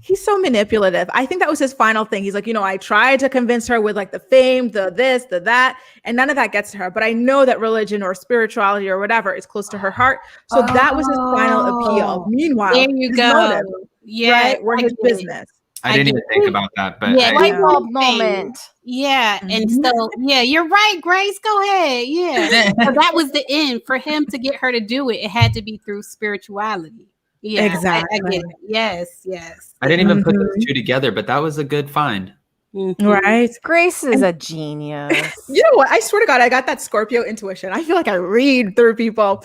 He's so manipulative. I think that was his final thing. He's like, I tried to convince her with like the fame, the this, the that, and none of that gets to her. But I know that religion or spirituality or whatever is close to her heart. So that was his final appeal. Meanwhile, there you go. Motive, right? Were his business. I didn't even think about that, but light bulb moment. Yeah. And so, you're right, Grace. Go ahead. Yeah. So that was the end. For him to get her to do it, it had to be through spirituality. Yeah, exactly. I get it. Yes. I didn't even put those two together, but that was a good find. Mm-hmm. Right. Grace is a genius. You know what? I swear to God, I got that Scorpio intuition. I feel like I read through people.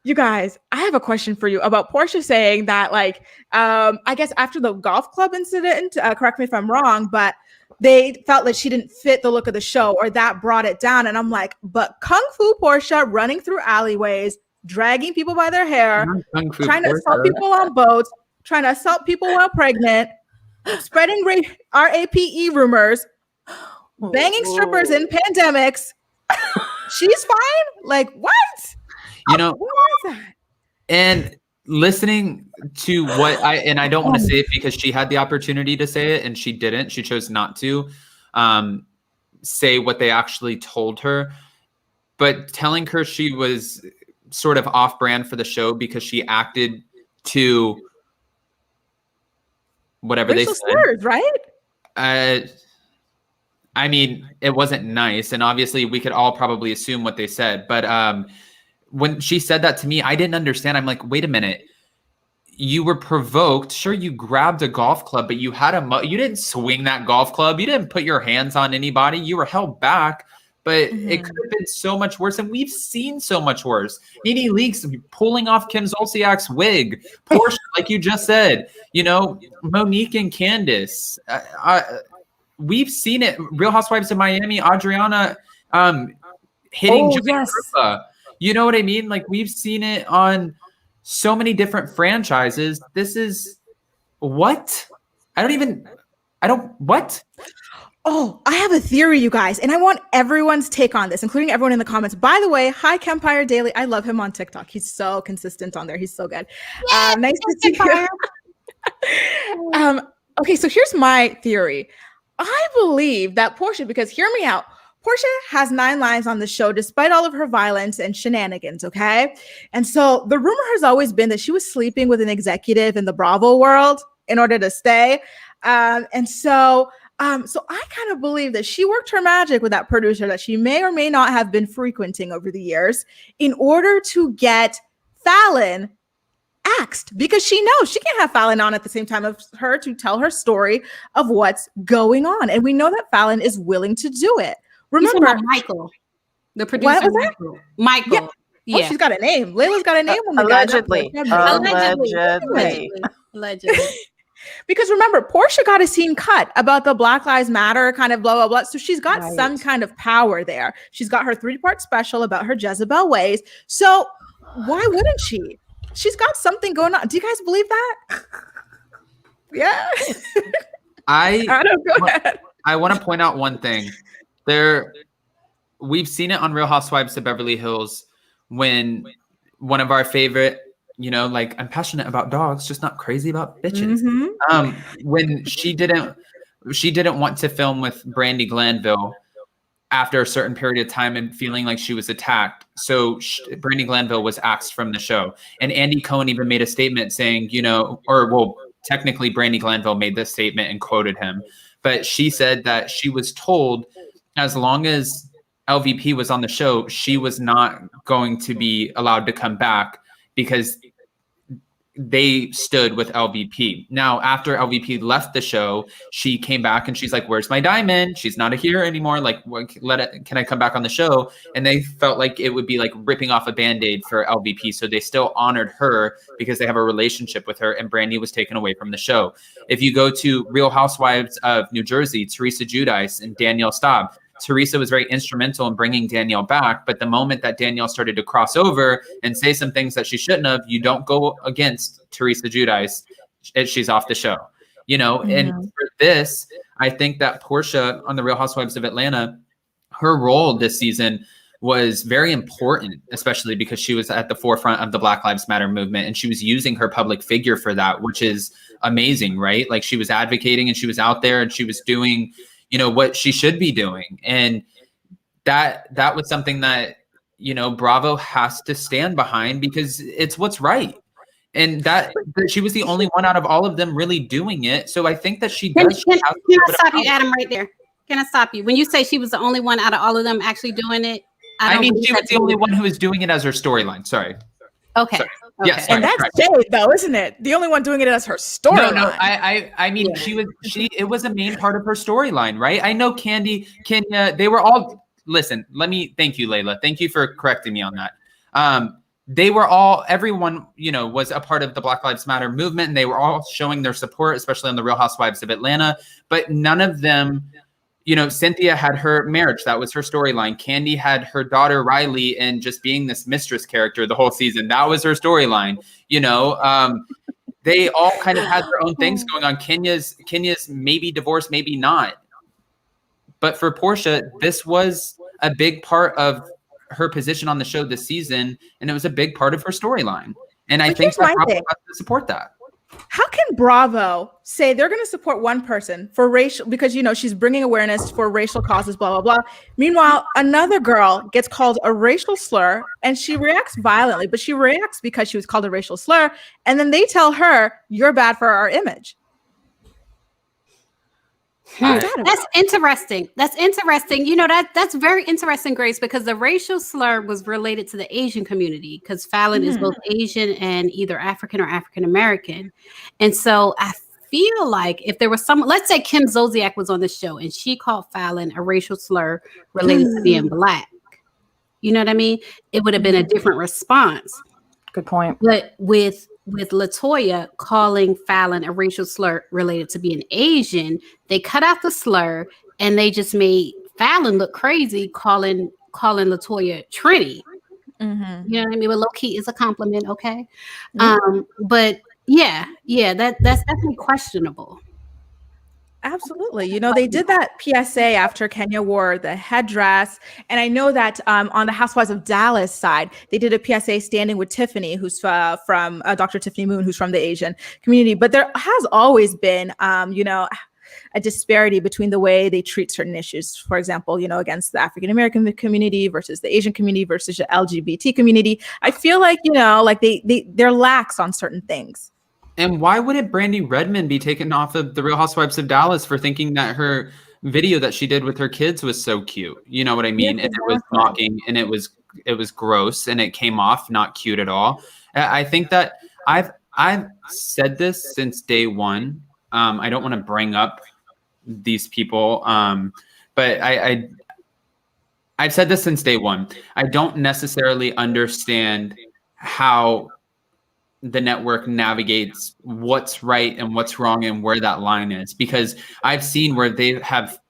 You guys, I have a question for you about Porsha saying that, like, I guess after the golf club incident, correct me if I'm wrong, but they felt like she didn't fit the look of the show, or that brought it down. And I'm like, but Kung Fu Porsha running through alleyways, dragging people by their hair, trying to assault people on boats, trying to assault people while pregnant, spreading RAPE rumors, banging strippers in pandemics. She's fine? Like, what? What was that? And listening to what I don't want to say it because she had the opportunity to say it and she didn't. She chose not to say what they actually told her. But telling her she was sort of off-brand for the show because she acted to whatever racial they said. Slurs, right? I mean, it wasn't nice, and obviously we could all probably assume what they said. But when she said that to me, I didn't understand. I'm like, wait a minute. You were provoked. Sure, you grabbed a golf club, but you had you didn't swing that golf club. You didn't put your hands on anybody. You were held back. But it could have been so much worse, and we've seen so much worse. Nene Leakes pulling off Kim Zolciak's wig, Porsha, like you just said, Monique and Candace. We've seen it. Real Housewives of Miami, Adriana hitting Jimmy Krupa. You know what I mean? Like, we've seen it on so many different franchises. This is what? What? Oh, I have a theory, you guys, and I want everyone's take on this, including everyone in the comments. By the way, hi, Kempire Daily. I love him on TikTok. He's so consistent on there. He's so good. Nice to see you. Okay, so here's my theory. I believe that Porsha, because hear me out, Porsha has 9 lives on the show despite all of her violence and shenanigans, okay? And so the rumor has always been that she was sleeping with an executive in the Bravo world in order to stay. So I kind of believe that she worked her magic with that producer that she may or may not have been frequenting over the years in order to get Falynn axed, because she knows she can't have Falynn on at the same time as her to tell her story of what's going on. And we know that Falynn is willing to do it. Remember Michael, the producer. What was that? Michael. Yeah. Oh, she's got a name. Lailah's got a name on the Allegedly. Because remember, Porsha got a scene cut about the Black Lives Matter kind of blah, blah, blah. So she's got some kind of power there. She's got her 3-part special about her Jezebel ways. So why wouldn't she? She's got something going on. Do you guys believe that? Yeah. I don't go ahead. I want to point out one thing. We've seen it on Real Housewives of Beverly Hills when one of our favorite like I'm passionate about dogs, just not crazy about bitches. Mhm. When she didn't want to film with Brandi Glanville after a certain period of time and feeling like she was attacked. So Brandi Glanville was axed from the show. And Andy Cohen even made a statement saying, technically Brandi Glanville made this statement and quoted him, but she said that she was told as long as LVP was on the show, she was not going to be allowed to come back because they stood with LVP. Now, after LVP left the show, she came back and she's like, "Where's my diamond? She's not here anymore. Like, can I come back on the show?" And they felt like it would be like ripping off a Band-Aid for LVP. So they still honored her because they have a relationship with her, and Brandi was taken away from the show. If you go to Real Housewives of New Jersey, Teresa Giudice and Danielle Staub, Teresa was very instrumental in bringing Danielle back. But the moment that Danielle started to cross over and say some things that she shouldn't have, you don't go against Teresa Giudice. She's off the show, And for this, I think that Porsha on the Real Housewives of Atlanta, her role this season was very important, especially because she was at the forefront of the Black Lives Matter movement, and she was using her public figure for that, which is amazing, right? Like, she was advocating and she was out there and she was doing what she should be doing. And that was something that, Bravo has to stand behind because it's what's right. And that she was the only one out of all of them really doing it. So I think that she does. Can I stop you, Adam, right there? Can I stop you? When you say she was the only one out of all of them actually doing it, I mean, she was the only one who was doing it as her storyline. Sorry. Okay. Sorry. Okay. Yeah, sorry, and that's shade, though, isn't it? The only one doing it as her storyline. No. I mean, it was a main part of her storyline, right? I know Candy, Kenya, they were all. Listen, thank you, Lailah. Thank you for correcting me on that. They were all, everyone, was a part of the Black Lives Matter movement, and they were all showing their support, especially on the Real Housewives of Atlanta. But none of them, Cynthia had her marriage. That was her storyline. Candy had her daughter, Riley, and just being this mistress character the whole season. That was her storyline. They all kind of had their own things going on. Kenya's maybe divorced, maybe not. But for Porsha, this was a big part of her position on the show this season, and it was a big part of her storyline. And I think that Bravo has to support that. How can Bravo say they're going to support one person for racial, because she's bringing awareness for racial causes, blah blah blah. Meanwhile, another girl gets called a racial slur and she reacts violently, but she reacts because she was called a racial slur, and then they tell her, "You're bad for our image." That's interesting. That's interesting. That's very interesting, Grace, because the racial slur was related to the Asian community, because Falynn is both Asian and either African or African American. And so I feel like if there was someone, let's say Kim Zolciak was on the show and she called Falynn a racial slur related to being Black. You know what I mean? It would have been a different response. Good point. But with LaToya calling Falynn a racial slur related to being Asian, they cut out the slur and they just made Falynn look crazy calling LaToya Trini. Mm-hmm. You know what I mean? But low key is a compliment, okay? But yeah, that's definitely questionable. Absolutely. They did that PSA after Kenya wore the headdress. And I know that on the Housewives of Dallas side, they did a PSA standing with Tiffany, who's from Dr. Tiffany Moon, who's from the Asian community. But there has always been, a disparity between the way they treat certain issues. For example, against the African-American community versus the Asian community versus the LGBT community. I feel like, they're lax on certain things. And why wouldn't Brandi Redmond be taken off of the Real Housewives of Dallas for thinking that her video that she did with her kids was so cute? You know what I mean? Yeah, and it was mocking, and it was gross, and it came off not cute at all. I think that I've said this since day one. I don't want to bring up these people, but I've said this since day one. I don't necessarily understand how the network navigates what's right and what's wrong and where that line is, because I've seen where they have,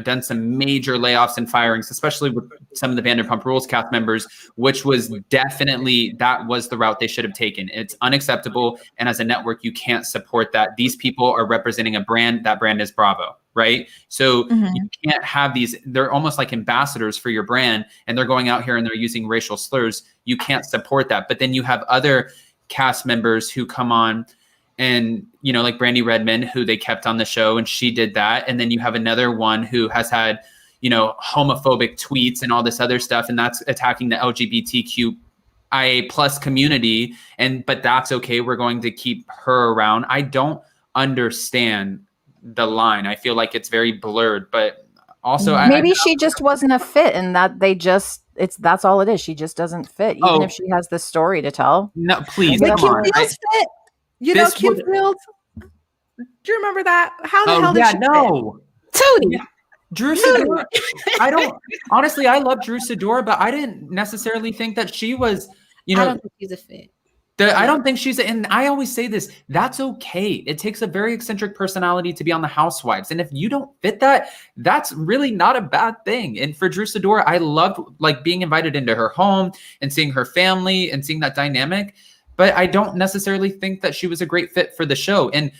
done some major layoffs and firings, especially with some of the Vanderpump Rules cast members, which was definitely, that was the route they should have taken. It's unacceptable. And as a network, you can't support that. These people are representing a brand. That brand is Bravo, right? So you can't have these, they're almost like ambassadors for your brand, and they're going out here and they're using racial slurs. You can't support that. But then you have other cast members who come on and, you know, like Brandy Redmond, who they kept on the show, and she did that. And then you have another one who has had, you know, homophobic tweets and all this other stuff, and that's attacking the LGBTQIA plus community. But that's okay. We're going to keep her around. I don't understand the line. I feel like it's very blurred, but also maybe she just wasn't a fit, and that that's all it is. She just doesn't fit, even if she has the story to tell. No, please, Like come on. Kim Fields fit. You know, Kim Fields. Do you remember that? How the hell did she fit? Tootie. Yeah. Drew Sidora. Honestly, I love Drew Sidora, but I didn't necessarily think that she was, you know. I don't think she's a fit. I don't think and I always say this, that's okay. It takes a very eccentric personality to be on the Housewives. And if you don't fit that, that's really not a bad thing. And for Drew Sidora, I loved like being invited into her home and seeing her family and seeing that dynamic. But I don't necessarily think that she was a great fit for the show. And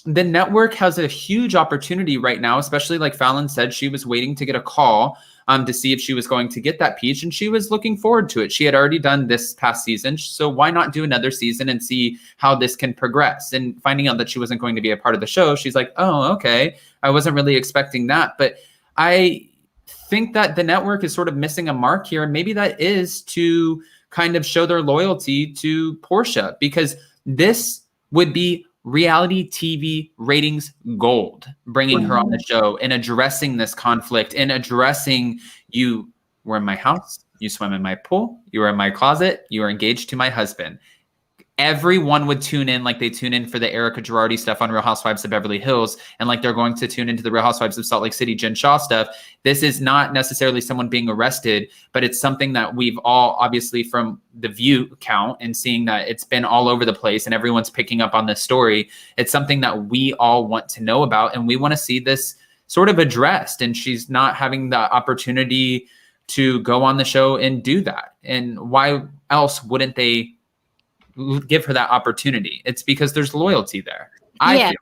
the network has a huge opportunity right now, especially like Falynn said, she was waiting to get a call to see if she was going to get that peach, and she was looking forward to it. She had already done this past season, so why not do another season and see how this can progress? And finding out that she wasn't going to be a part of the show, she's like, oh, okay, I wasn't really expecting that. But I think that the network is sort of missing a mark here, and maybe that is to kind of show their loyalty to Porsha, because this would be reality TV ratings gold, bringing her on the show and addressing this conflict and addressing, you were in my house, you swam in my pool, you were in my closet, you were engaged to my husband. Everyone would tune in like they tune in for the Erica Girardi stuff on Real Housewives of Beverly Hills, and like they're going to tune into the Real Housewives of Salt Lake City, Jen Shaw stuff. This is not necessarily someone being arrested, but it's something that we've all, obviously from the view count and seeing that it's been all over the place and everyone's picking up on this story, it's something that we all want to know about, and we want to see this sort of addressed. And she's not having the opportunity to go on the show and do that. And why else wouldn't they give her that opportunity? It's because there's loyalty there. Yeah,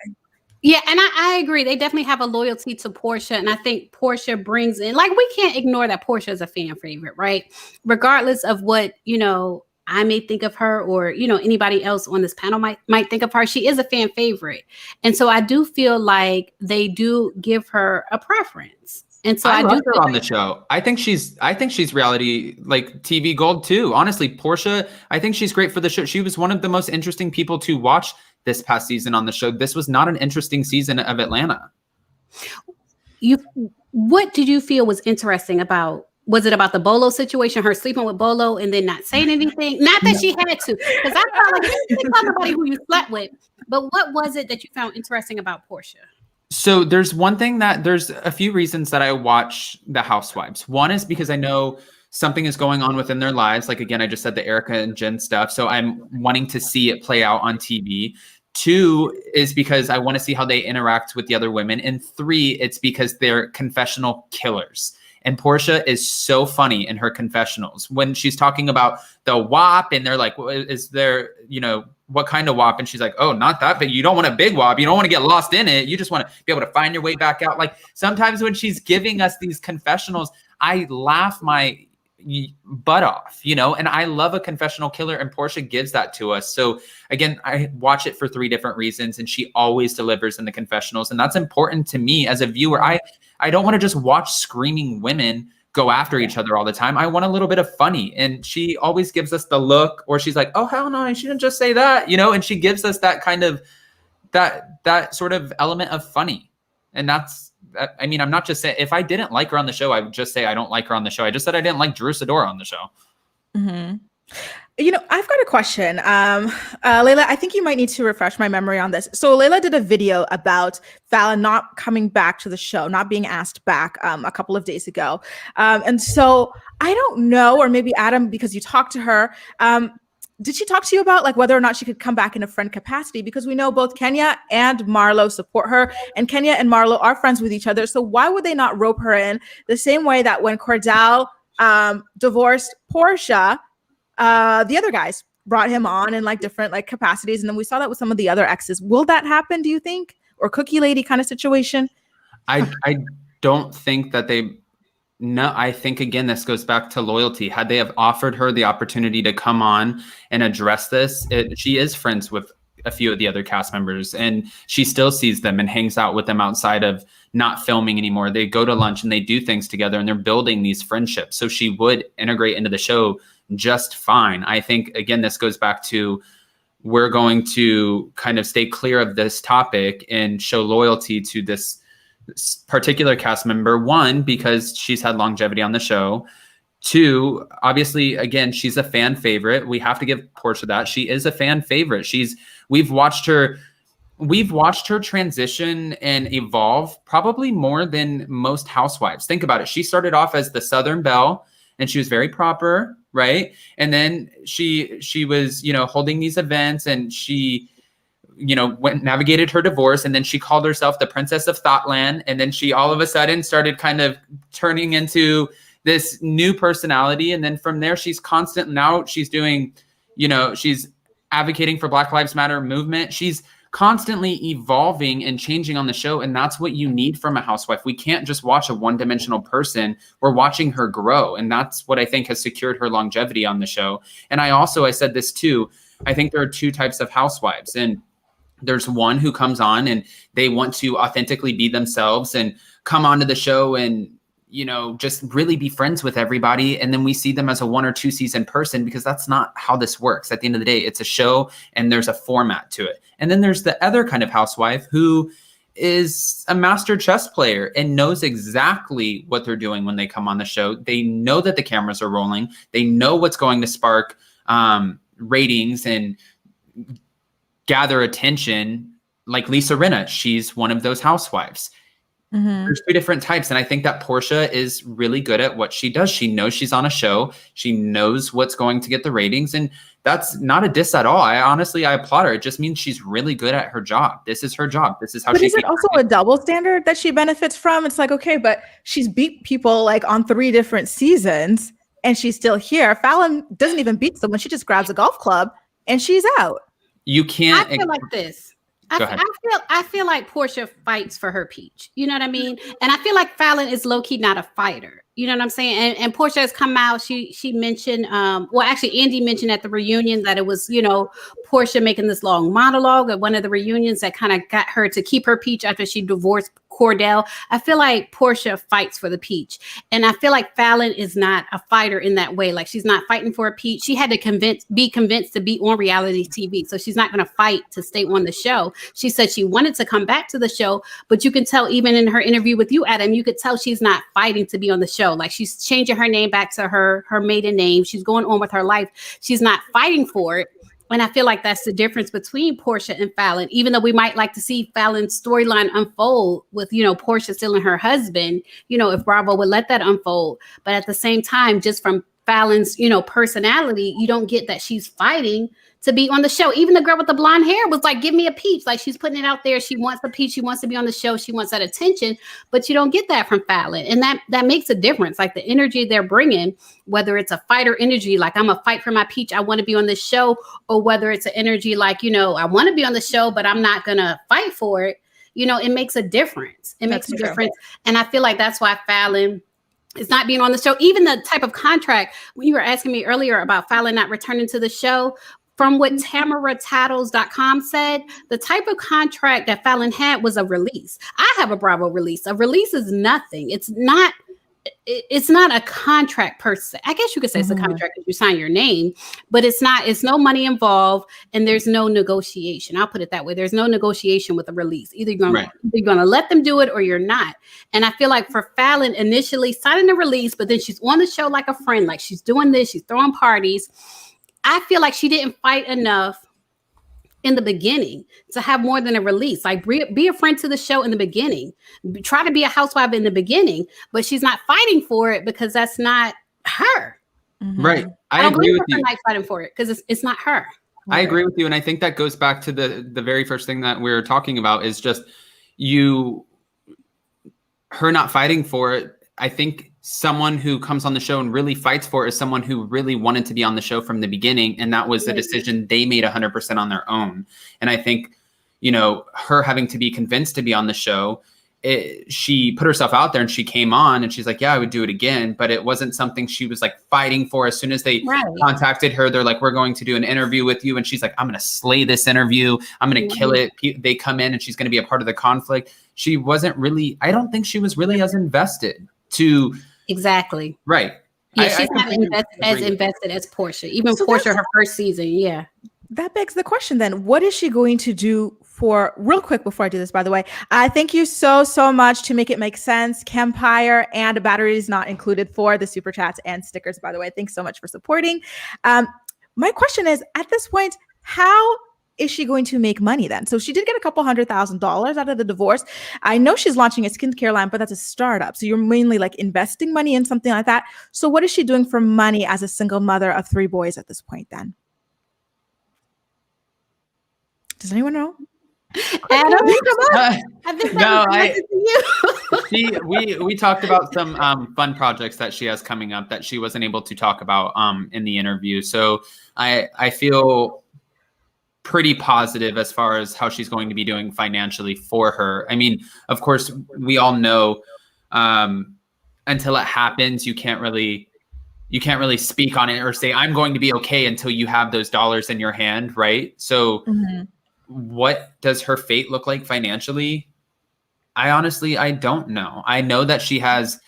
and I agree. They definitely have a loyalty to Porsha, and I think Porsha brings in, like, we can't ignore that Porsha is a fan favorite, right? Regardless of what, you know, I may think of her, or, you know, anybody else on this panel might think of her. She is a fan favorite, and so I do feel like they do give her a preference. And so I do love her on the show. I think she's reality, like TV gold too. Honestly, Porsha, I think she's great for the show. She was one of the most interesting people to watch this past season on the show. This was not an interesting season of Atlanta. What did you feel was interesting about? Was it about the Bolo situation, her sleeping with Bolo and then not saying anything? Not that she had to, because I felt like you didn't tell nobody who you slept with. But what was it that you found interesting about Porsha? So there's a few reasons that I watch the Housewives. One is because I know something is going on within their lives. Like, again, I just said the Erica and Jen stuff. So I'm wanting to see it play out on TV. 2 is because I want to see how they interact with the other women. And 3, it's because they're confessional killers. And Porsha is so funny in her confessionals when she's talking about the WAP, and they're like, is there, you know, what kind of WAP? And she's like, oh, not that big. You don't want a big WAP. You don't want to get lost in it. You just want to be able to find your way back out. Like, sometimes when she's giving us these confessionals, I laugh my butt off, you know, and I love a confessional killer, and Porsha gives that to us. So again, I watch it for 3 different reasons, and she always delivers in the confessionals. And that's important to me as a viewer. I don't want to just watch screaming women go after each other all the time. I want a little bit of funny. And she always gives us the look, or she's like, oh, hell no, she didn't just say that, you know, and she gives us that kind of, that sort of element of funny. And I mean, I'm not just saying, if I didn't like her on the show, I would just say I don't like her on the show. I just said I didn't like Drew Sidora on the show. Mm-hmm. You know, I've got a question. Lailah, I think you might need to refresh my memory on this. So Lailah did a video about Falynn not coming back to the show, not being asked back a couple of days ago. And so I don't know, or maybe Adam, because you talked to her, did she talk to you about like whether or not she could come back in a friend capacity? Because we know both Kenya and Marlo support her, and Kenya and Marlo are friends with each other. So why would they not rope her in the same way that when Cordell divorced Porsha, the other guys brought him on in like different like capacities, and then we saw that with some of the other exes. Will that happen, do you think? Or Cookie Lady kind of situation? I don't think that they No, I think, again, this goes back to loyalty. Had they have offered her the opportunity to come on and address this, she is friends with a few of the other cast members, and she still sees them and hangs out with them outside of not filming anymore. They go to lunch and they do things together, and they're building these friendships. So she would integrate into the show just fine. I think, again, this goes back to, we're going to kind of stay clear of this topic and show loyalty to this particular cast member. One, because she's had longevity on the show. Two, obviously, again, she's a fan favorite. We have to give Porsha that. She is a fan favorite. We've watched her transition and evolve probably more than most housewives. Think about it. She started off as the Southern Belle, and she was very proper, right? And then she was, holding these events, and she navigated her divorce, and then she called herself the Princess of Thoughtland. And then she all of a sudden started kind of turning into this new personality. And then from there, she's doing, she's advocating for Black Lives Matter movement. She's constantly evolving and changing on the show. And that's what you need from a housewife. We can't just watch a one-dimensional person. We're watching her grow. And that's what I think has secured her longevity on the show. And I said this too, I think there are two types of housewives. And there's one who comes on and they want to authentically be themselves and come onto the show and, just really be friends with everybody. And then we see them as a 1 or 2 season person, because that's not how this works. At the end of the day, it's a show and there's a format to it. And then there's the other kind of housewife who is a master chess player and knows exactly what they're doing when they come on the show. They know that the cameras are rolling. They know what's going to spark ratings and gather attention, like Lisa Rinna. She's one of those housewives. Mm-hmm. There's two different types. And I think that Porsha is really good at what she does. She knows she's on a show. She knows what's going to get the ratings. And that's not a diss at all. I applaud her. It just means she's really good at her job. This is her job. This is how But is it also a double standard that she benefits from? It's like, okay, but she's beat people like on 3 different seasons and she's still here. Falynn doesn't even beat someone. She just grabs a golf club and she's out. You can't. I feel like this. I feel like Porsha fights for her peach. You know what I mean? And I feel like Falynn is low-key not a fighter. You know what I'm saying? And Porsha has come out. She mentioned, actually Andy mentioned at the reunion that it was, Porsha making this long monologue at one of the reunions that kind of got her to keep her peach after she divorced Cordell. I feel like Porsha fights for the peach. And I feel like Falynn is not a fighter in that way. Like, she's not fighting for a peach. She had to be convinced to be on reality TV. So she's not going to fight to stay on the show. She said she wanted to come back to the show, but you can tell even in her interview with you, Adam, you could tell she's not fighting to be on the show. Like, she's changing her name back to her maiden name. She's going on with her life. She's not fighting for it. And I feel like that's the difference between Porsha and Falynn, even though we might like to see Falynn's storyline unfold with, Porsha still and her husband, if Bravo would let that unfold. But at the same time, just from Falynn's, personality, you don't get that she's fighting to be on the show. Even the girl with the blonde hair was like, give me a peach. Like, she's putting it out there. She wants the peach. She wants to be on the show. She wants that attention, but you don't get that from Falynn. And that makes a difference. Like, the energy they're bringing, whether it's a fighter energy, like I'm a fight for my peach, I want to be on this show, or whether it's an energy like, I want to be on the show, but I'm not going to fight for it. It makes a difference. It makes a difference. And I feel like that's why Falynn is not being on the show. Even the type of contract, when you were asking me earlier about Falynn not returning to the show, from what TamaraTattles.com said, the type of contract that Falynn had was a release. I have a Bravo release. A release is nothing. It's not a contract per se. I guess you could say it's a contract if you sign your name, but it's no money involved and there's no negotiation. I'll put it that way. There's no negotiation with a release. Either you're going to let them do it or you're not. And I feel like for Falynn initially signing the release, but then she's on the show like a friend, like she's doing this, she's throwing parties. I feel like she didn't fight enough in the beginning to have more than a release. Like, be a friend to the show in the beginning. Try to be a housewife in the beginning, but she's not fighting for it because that's not her. Right. I agree with you. Not fighting for it because it's not her. I agree with you. And I think that goes back to the very first thing that we were talking about is just her not fighting for it. I think someone who comes on the show and really fights for it is someone who really wanted to be on the show from the beginning. And that was the decision they made 100% on their own. And I think, her having to be convinced to be on the show she put herself out there and she came on and she's like, yeah, I would do it again. But it wasn't something she was like fighting for. As soon as they contacted her, they're like, we're going to do an interview with you. And she's like, I'm going to slay this interview. I'm going to kill it. They come in and she's going to be a part of the conflict. She wasn't really, I don't think she was really as invested to. Exactly. Right. Yeah, she's not as invested as Porsha. Even so Porsha, her first season. Yeah. That begs the question then, what is she going to do for, real quick before I do this, by the way, thank you so much to make it make sense. Campfire and batteries not included for the super chats and stickers, by the way. Thanks so much for supporting. My question is, at this point, how is she going to make money then? So she did get a couple $100,000 out of the divorce. I know she's launching a skincare line, but that's a startup. So you're mainly like investing money in something like that. So what is she doing for money as a single mother of 3 boys at this point then? Does anyone know? Adam, I think no, we talked about some fun projects that she has coming up that she wasn't able to talk about in the interview. So I feel pretty positive as far as how she's going to be doing financially for her. I mean, of course, we all know until it happens, you can't really speak on it or say I'm going to be okay until you have those dollars in your hand, right? So. What does her fate look like financially? I don't know. I know that she has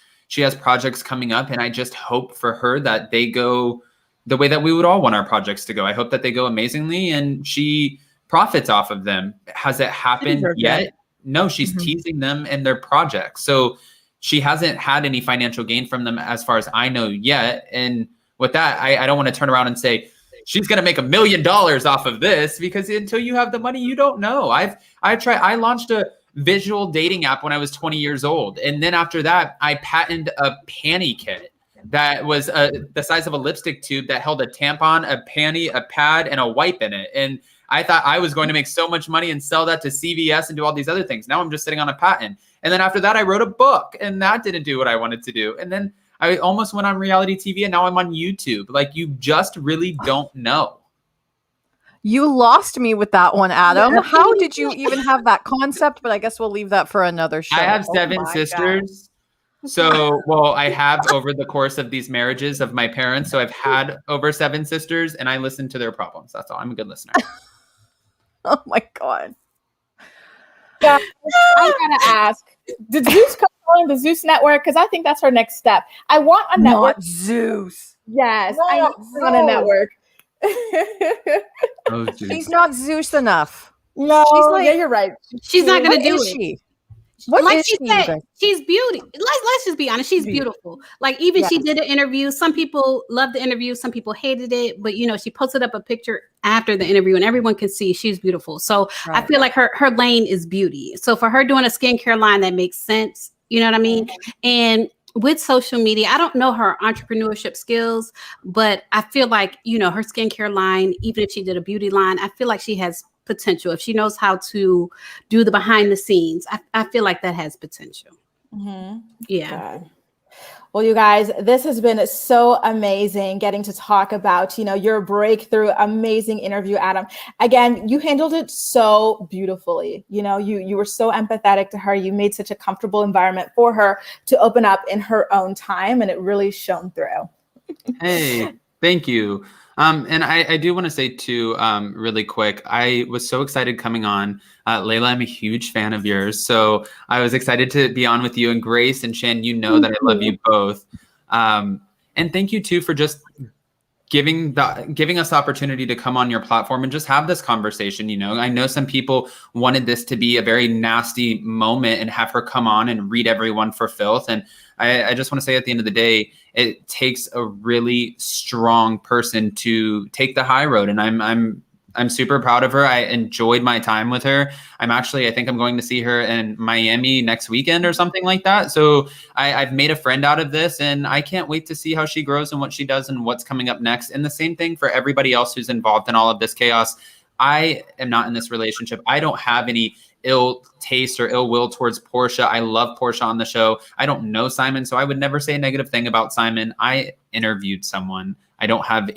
projects coming up, and I just hope for her that they go the way that we would all want our projects to go. I hope that they go amazingly and she profits off of them. Has it happened yet? No, she's teasing them and their projects. So she hasn't had any financial gain from them as far as I know yet. And with that, I don't want to turn around and say, she's going to make $1 million off of this, because until you have the money, you don't know. I launched a visual dating app when I was 20 years old. And then after that, I patented a panty kit that was the size of a lipstick tube that held a tampon, a panty, a pad, and a wipe in it. And I thought I was going to make so much money and sell that to CVS and do all these other things. Now I'm just sitting on a patent. And then after that, I wrote a book, and that didn't do what I wanted to do. And then I almost went on reality TV, and now I'm on YouTube. Like, you just really don't know. You lost me with that one, Adam. How did you even have that concept? But I guess we'll leave that for another show. I have 7 sisters. God. So, I have over the course of these marriages of my parents. So I've had over 7 sisters, and I listen to their problems. That's all. I'm a good listener. Oh my God. Yeah, I gotta ask, did Zeus come on the Zeus network? Because I think that's her next step. I want a network. Not Zeus. Yes, I want a network. Oh, she's not Zeus enough. No, yeah, you're right. She's not going to do it. She? What like she said, she's beauty. Let's just be honest. She's beautiful. Like, even she did an interview. Some people loved the interview. Some people hated it. But, she posted up a picture after the interview and everyone can see she's beautiful. So I feel like her lane is beauty. So for her doing a skincare line, that makes sense. You know what I mean? And with social media, I don't know her entrepreneurship skills, but I feel like, her skincare line, even if she did a beauty line, I feel like she has potential. If she knows how to do the behind the scenes, I feel like that has potential. Yeah. God. Well, you guys, this has been so amazing getting to talk about, your breakthrough, amazing interview, Adam. Again, you handled it so beautifully. You were so empathetic to her. You made such a comfortable environment for her to open up in her own time, and it really shone through. Hey, thank you. And I do want to say too, really quick, I was so excited coming on. Lailah, I'm a huge fan of yours. So I was excited to be on with you, and Grace and Shan, that I love you both. And thank you too for just giving us the opportunity to come on your platform and just have this conversation. I know some people wanted this to be a very nasty moment and have her come on and read everyone for filth. And I just want to say, at the end of the day, it takes a really strong person to take the high road. And I'm super proud of her. I enjoyed my time with her. I think I'm going to see her in Miami next weekend or something like that. So I've made a friend out of this, and I can't wait to see how she grows and what she does and what's coming up next. And the same thing for everybody else who's involved in all of this chaos. I am not in this relationship. I don't have any ill taste or ill will towards Porsha. I love Porsha on the show. I don't know Simon, so I would never say a negative thing about Simon. I interviewed someone. I don't have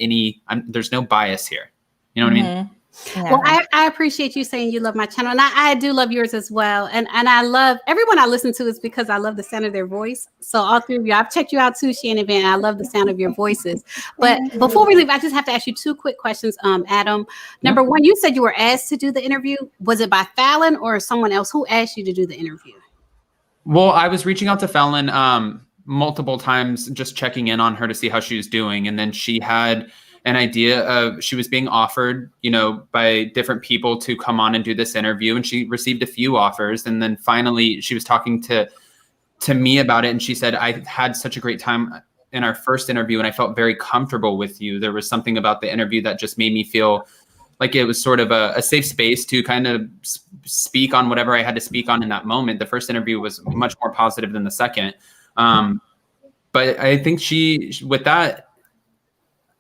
there's no bias here. You know what I mean? Yeah. Well, I appreciate you saying you love my channel, and I do love yours as well. And I love everyone I listen to is because I love the sound of their voice. So all three of you, I've checked you out too, Shan and Van. I love the sound of your voices. But before we leave, I just have to ask you two quick questions, Adam. Number one, you said you were asked to do the interview. Was it by Falynn or someone else? Who asked you to do the interview? Well, I was reaching out to Falynn multiple times, just checking in on her to see how she was doing, and then she had an idea of she was being offered, by different people to come on and do this interview. And she received a few offers. And then finally she was talking to me about it. And she said, I had such a great time in our first interview and I felt very comfortable with you. There was something about the interview that just made me feel like it was sort of a safe space to kind of speak on whatever I had to speak on in that moment. The first interview was much more positive than the second. But I think with that,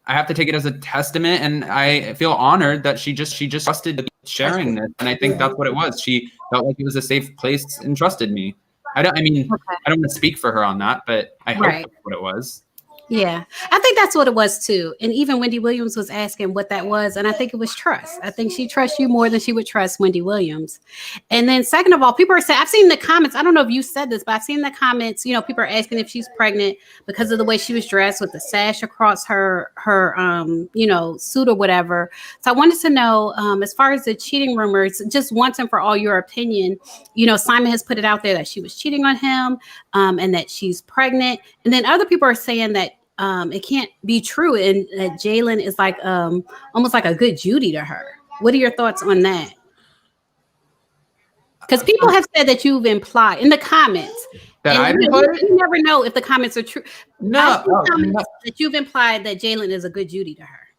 I have to take it as a testament, and I feel honored that she just trusted sharing this, and I think that's what it was. She felt like it was a safe place and trusted me. I don't want to speak for her on that, but I hope that's what it was. Yeah, I think that's what it was too. And even Wendy Williams was asking what that was. And I think it was trust. I think she trusts you more than she would trust Wendy Williams. And then second of all, people are saying, I've seen the comments. I don't know if you said this, but I've seen the comments, people are asking if she's pregnant because of the way she was dressed with the sash across her suit or whatever. So I wanted to know, as far as the cheating rumors, just once and for all your opinion, Simon has put it out there that she was cheating on him and that she's pregnant. And then other people are saying that it can't be true, and that Jalen is like almost like a good Judy to her. What are your thoughts on that? Because people have said that you've implied in the comments that you never know if the comments are true. No, that you've implied that Jalen is a good Judy to her.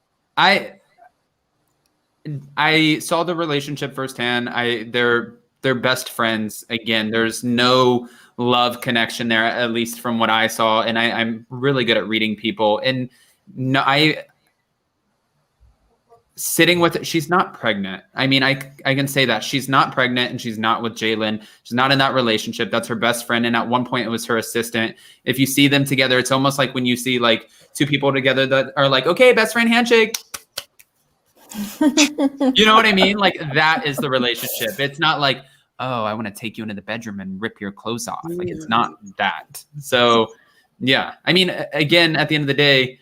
I saw the relationship firsthand. They're best friends. Again, there's no love connection there, at least from what I saw. And I'm really good at reading people. And no, sitting with it, she's not pregnant. I mean, I can say that she's not pregnant and she's not with Jalen. She's not in that relationship. That's her best friend. And at one point it was her assistant. If you see them together, it's almost like when you see like two people together that are like, okay, best friend handshake. You know what I mean? Like that is the relationship. It's not like, oh, I want to take you into the bedroom and rip your clothes off. Like it's not that. So yeah, I mean, again, at the end of the day,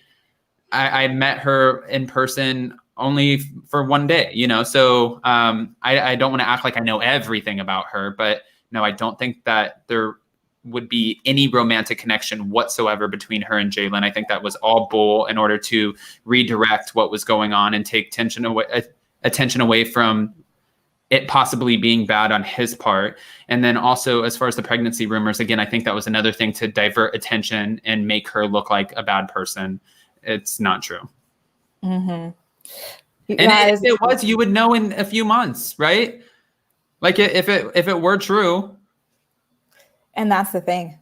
I met her in person only for one day, so I don't want to act like I know everything about her, but no, I don't think that there would be any romantic connection whatsoever between her and Jalen. I think that was all bull in order to redirect what was going on and take attention away from it possibly being bad on his part. And then also, as far as the pregnancy rumors, again, I think that was another thing to divert attention and make her look like a bad person. It's not true. Mm-hmm. If it was, you would know in a few months, right? Like if it were true. And that's the thing.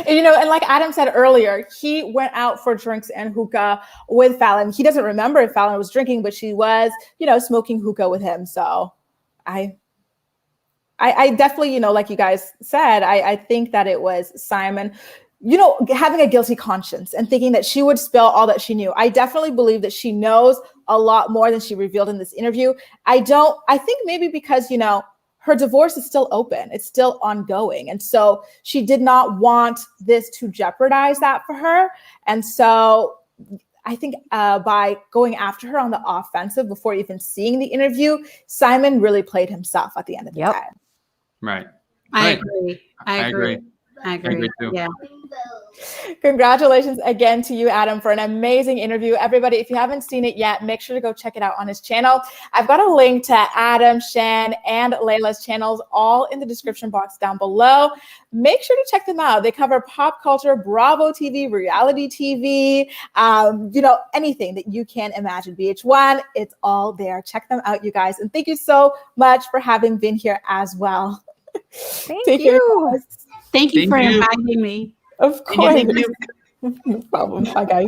And like Adam said earlier, he went out for drinks and hookah with Falynn. He doesn't remember if Falynn was drinking, but she was, smoking hookah with him. So I definitely, like you guys said, I think that it was Simon, having a guilty conscience and thinking that she would spill all that she knew. I definitely believe that she knows a lot more than she revealed in this interview. I think maybe because, her divorce is still open. It's still ongoing. And so she did not want this to jeopardize that for her. And so I think by going after her on the offensive before even seeing the interview, Simon really played himself at the end of the day. Right. I agree. I agree too. Yeah. Congratulations again to you, Adam, for an amazing interview. Everybody, if you haven't seen it yet, make sure to go check it out on his channel. I've got a link to Adam, Shan, and Lailah's channels all in the description box down below. Make sure to check them out. They cover pop culture, Bravo TV, reality TV, anything that you can imagine. VH1, it's all there. Check them out, you guys. And thank you so much for having been here as well. Thank you. Thank you for inviting me. Of course. No problem. Bye, guys.